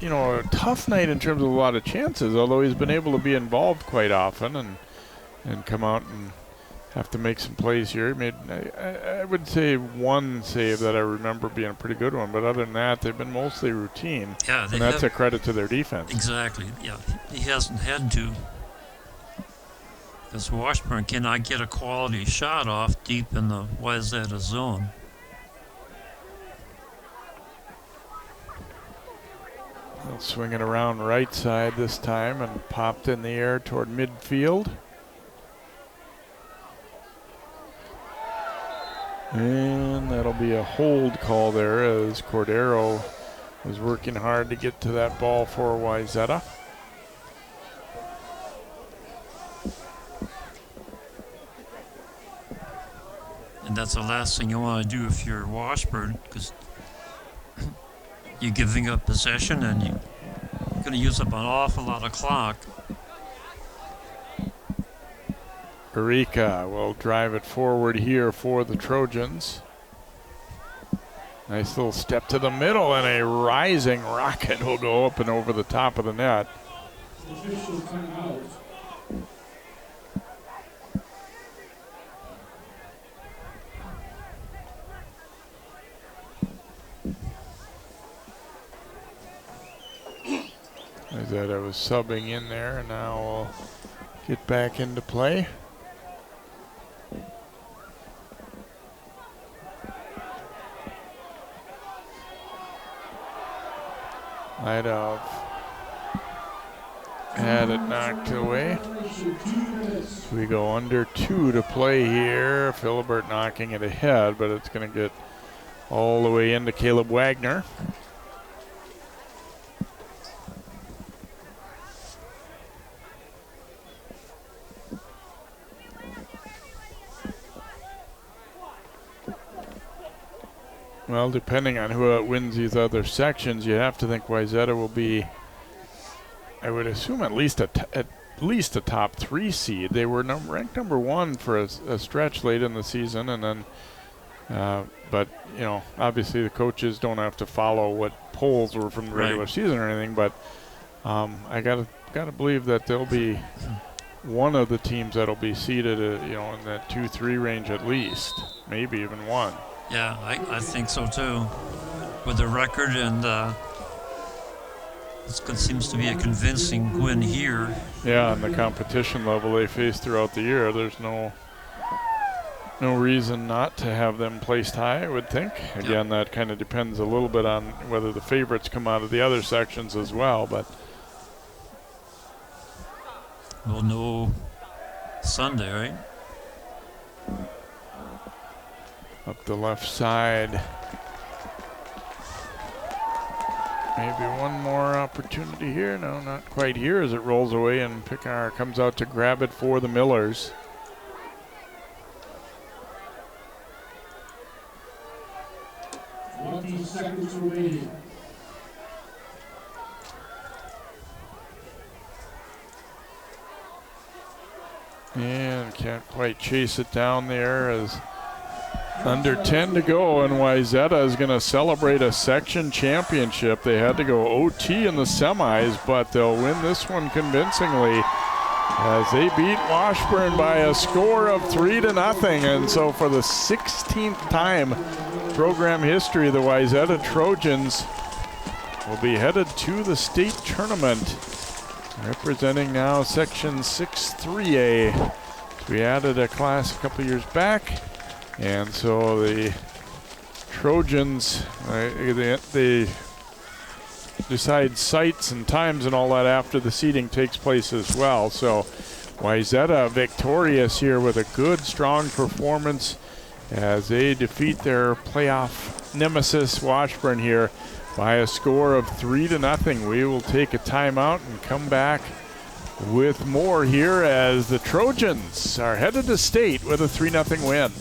[SPEAKER 1] you know, a tough night in terms of a lot of chances, although he's been able to be involved quite often and come out and have to make some plays here. He made, I would say, one save that I remember being a pretty good one, but other than that, they've been mostly routine.
[SPEAKER 4] Yeah,
[SPEAKER 1] and that's a credit to their defense.
[SPEAKER 4] Exactly. Yeah, he hasn't had to. Because Washburn cannot get a quality shot off deep in the Wayzata zone.
[SPEAKER 1] They'll swing it around right side this time and popped in the air toward midfield. And that'll be a hold call there as Cordero was working hard to get to that ball for Wayzata.
[SPEAKER 4] And that's the last thing you want to do if you're Washburn, because you're giving up possession and you're going to use up an awful lot of clock.
[SPEAKER 1] Barica will drive it forward here for the Trojans. Nice little step to the middle, and a rising rocket will go up and over the top of the net.
[SPEAKER 5] Official timeout.
[SPEAKER 1] As I was subbing in there, and now we'll get back into play. Might have had it knocked away. We go under 2 to play here. Philibert knocking it ahead, but it's going to get all the way into Caleb Wagner. Well, depending on who wins these other sections, you have to think Wayzata will be, I would assume, at least a top 3 seed. They were ranked number 1 for a stretch late in the season, and then, but you know, obviously the coaches don't have to follow what polls were from the regular season or anything. But I gotta believe that they'll be one of the teams that'll be seeded, you know, in that 2-3 range at least, maybe even 1.
[SPEAKER 4] Yeah, I think so too. With the record, and it seems to be a convincing win here.
[SPEAKER 1] Yeah, and the competition level they face throughout the year, there's no reason not to have them placed high, I would think. Again, that kind of depends a little bit on whether the favorites come out of the other sections as well, but
[SPEAKER 4] we'll know Sunday, right?
[SPEAKER 1] up the left side. Maybe one more opportunity here. No, not quite here as it rolls away, and Pickar comes out to grab it for the Millers.
[SPEAKER 5] Seconds remaining.
[SPEAKER 1] And can't quite chase it down there as under 10 to go, and Wayzata is going to celebrate a section championship. They had to go OT in the semis, but they'll win this one convincingly as they beat Washburn by a score of 3-0. And so for the 16th time program history, the Wayzata Trojans will be headed to the state tournament, representing now Section 6-3A. We added a class a couple years back, and so the Trojans, they decide sites and times and all that after the seeding takes place as well. So Wayzata victorious here with a good, strong performance as they defeat their playoff nemesis Washburn here by a score of 3-0. We will take a timeout and come back with more here as the Trojans are headed to state with a 3-0 win.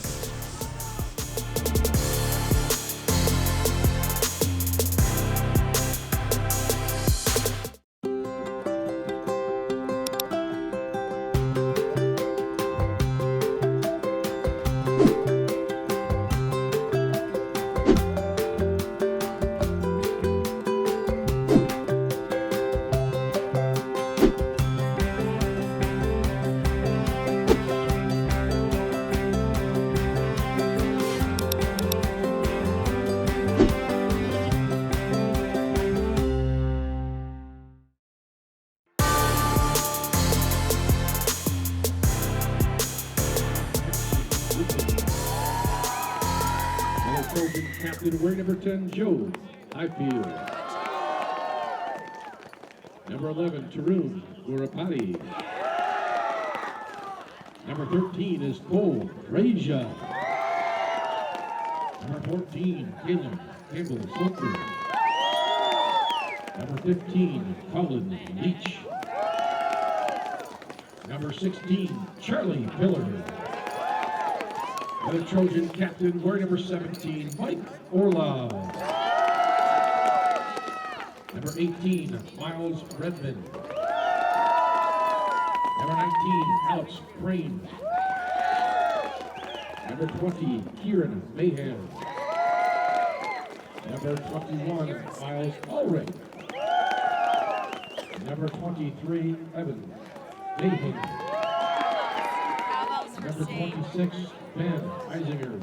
[SPEAKER 5] Captain, wearing number 10, Joe Highfield. Number 11, Tarun Gurapati. Number 13 is Cole Frazier. Number 14, Caleb Campbell Silker. Number 15, Colin Leach. Number 16, Charlie Pillar. The Trojan captain, wearing number 17, Mike Orlov. Number 18, Miles Redmond. Number 19, Alex Crane. Number 20, Kieran Mayhem. Number 21, Miles Ulrich. Number 23, Evan Mayhem. Number 26, Ben Eisinger.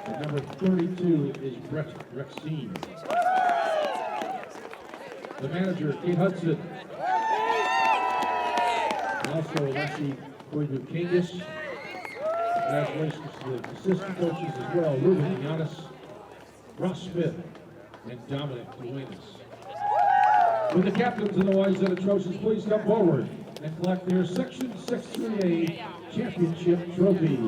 [SPEAKER 5] And number 32 is Brett Rexine. The manager, Kate Hudson. And also Leslie Koivu-Kangas. Congratulations to the assistant coaches as well, Ruben Giannis, Ross Smith, and Dominic Duenas. Would the captains of the Wayzata Trojans please come forward and collect their Section 6-3A championship trophy.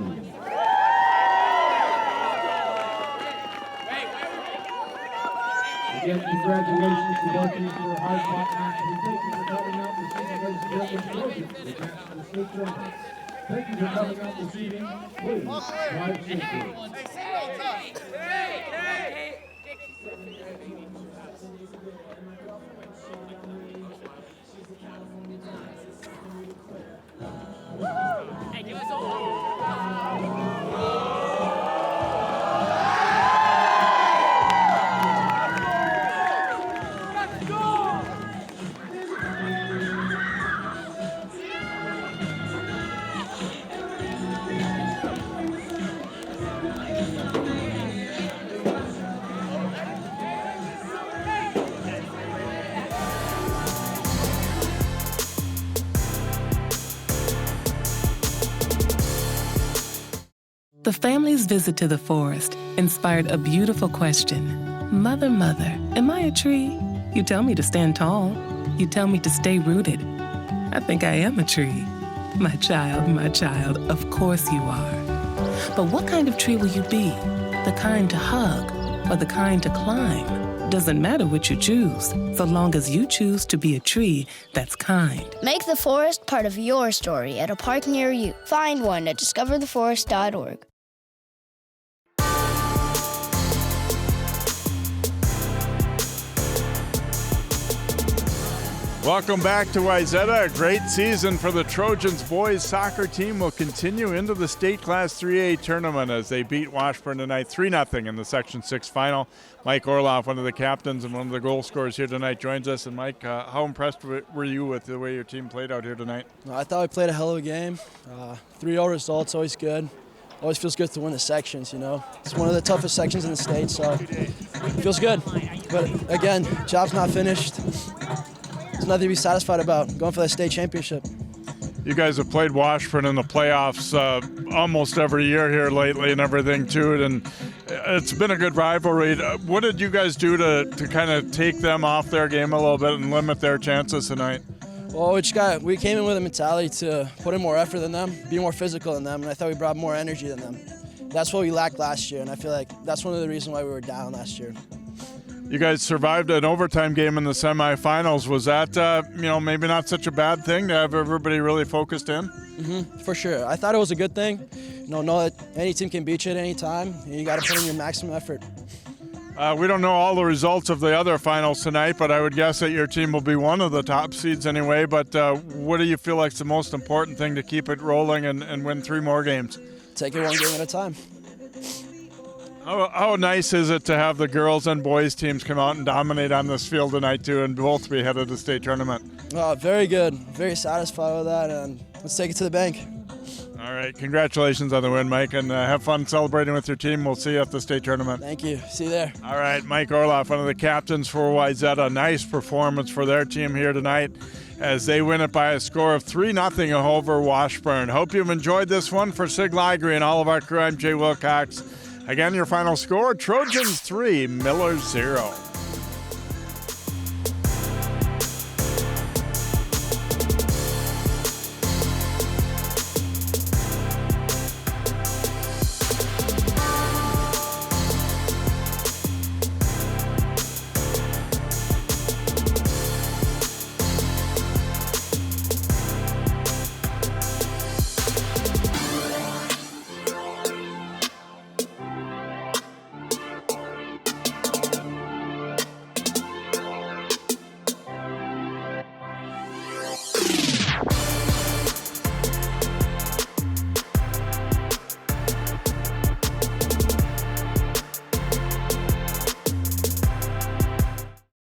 [SPEAKER 5] Again, congratulations to both of you for a hard-fought match. We thank you for coming out this evening, ladies and gentlemen. Trojans advance to the state tournament. Thank you for coming out this evening. Please drive safely.
[SPEAKER 7] The family's visit to the forest inspired a beautiful question. Mother, mother, am I a tree? You tell me to stand tall. You tell me to stay rooted. I think I am a tree. My child, of course you are. But what kind of tree will you be? The kind to hug or the kind to climb? Doesn't matter what you choose, so long as you choose to be a tree that's kind.
[SPEAKER 8] Make the forest part of your story at a park near you. Find one at discovertheforest.org.
[SPEAKER 1] Welcome back to Wayzata. A great season for the Trojans boys soccer team will continue into the state Class 3A tournament as they beat Washburn tonight 3-0 in the Section 6 final. Mike Orloff, one of the captains and one of the goal scorers here tonight, joins us. And Mike, how impressed were you with the way your team played out here tonight?
[SPEAKER 9] I thought we played a hell of a game. 3-0 results, always good. Always feels good to win the sections, you know. It's one of the toughest sections in the state, so it feels good. But again, job's not finished. There's nothing to be satisfied about, going for that state championship.
[SPEAKER 1] You guys have played Washburn in the playoffs almost every year here lately and everything too, and it's been a good rivalry. What did you guys do to kind of take them off their game a little bit and limit their chances tonight?
[SPEAKER 9] Well, we came in with a mentality to put in more effort than them, be more physical than them, and I thought we brought more energy than them. that's what we lacked last year, and I feel like that's one of the reasons why we were down last year.
[SPEAKER 1] You guys survived an overtime game in the semifinals. Was that, maybe not such a bad thing to have everybody really focused in?
[SPEAKER 9] For sure. I thought it was a good thing. Know that any team can beat you at any time, and you got to put in your maximum effort.
[SPEAKER 1] We don't know all the results of the other finals tonight, but I would guess that your team will be one of the top seeds anyway. But what do you feel like is the most important thing to keep it rolling and win 3 more games?
[SPEAKER 9] Take it one game at a time.
[SPEAKER 1] How nice is it to have the girls and boys teams come out and dominate on this field tonight too, and both be headed to the state tournament?
[SPEAKER 9] Very good. Very satisfied with that, and let's take it to the bank.
[SPEAKER 1] All right, congratulations on the win, Mike, and have fun celebrating with your team. We'll see you at the state tournament.
[SPEAKER 9] Thank you. See you there.
[SPEAKER 1] All right, Mike Orloff, one of the captains for Wayzata. Nice performance for their team here tonight as they win it by a score of 3-0 over Washburn. Hope you've enjoyed this one. For Sig Ligry and all of our crew, I'm Jay Wilcox. Again, your final score, Trojans 3, Millers 0.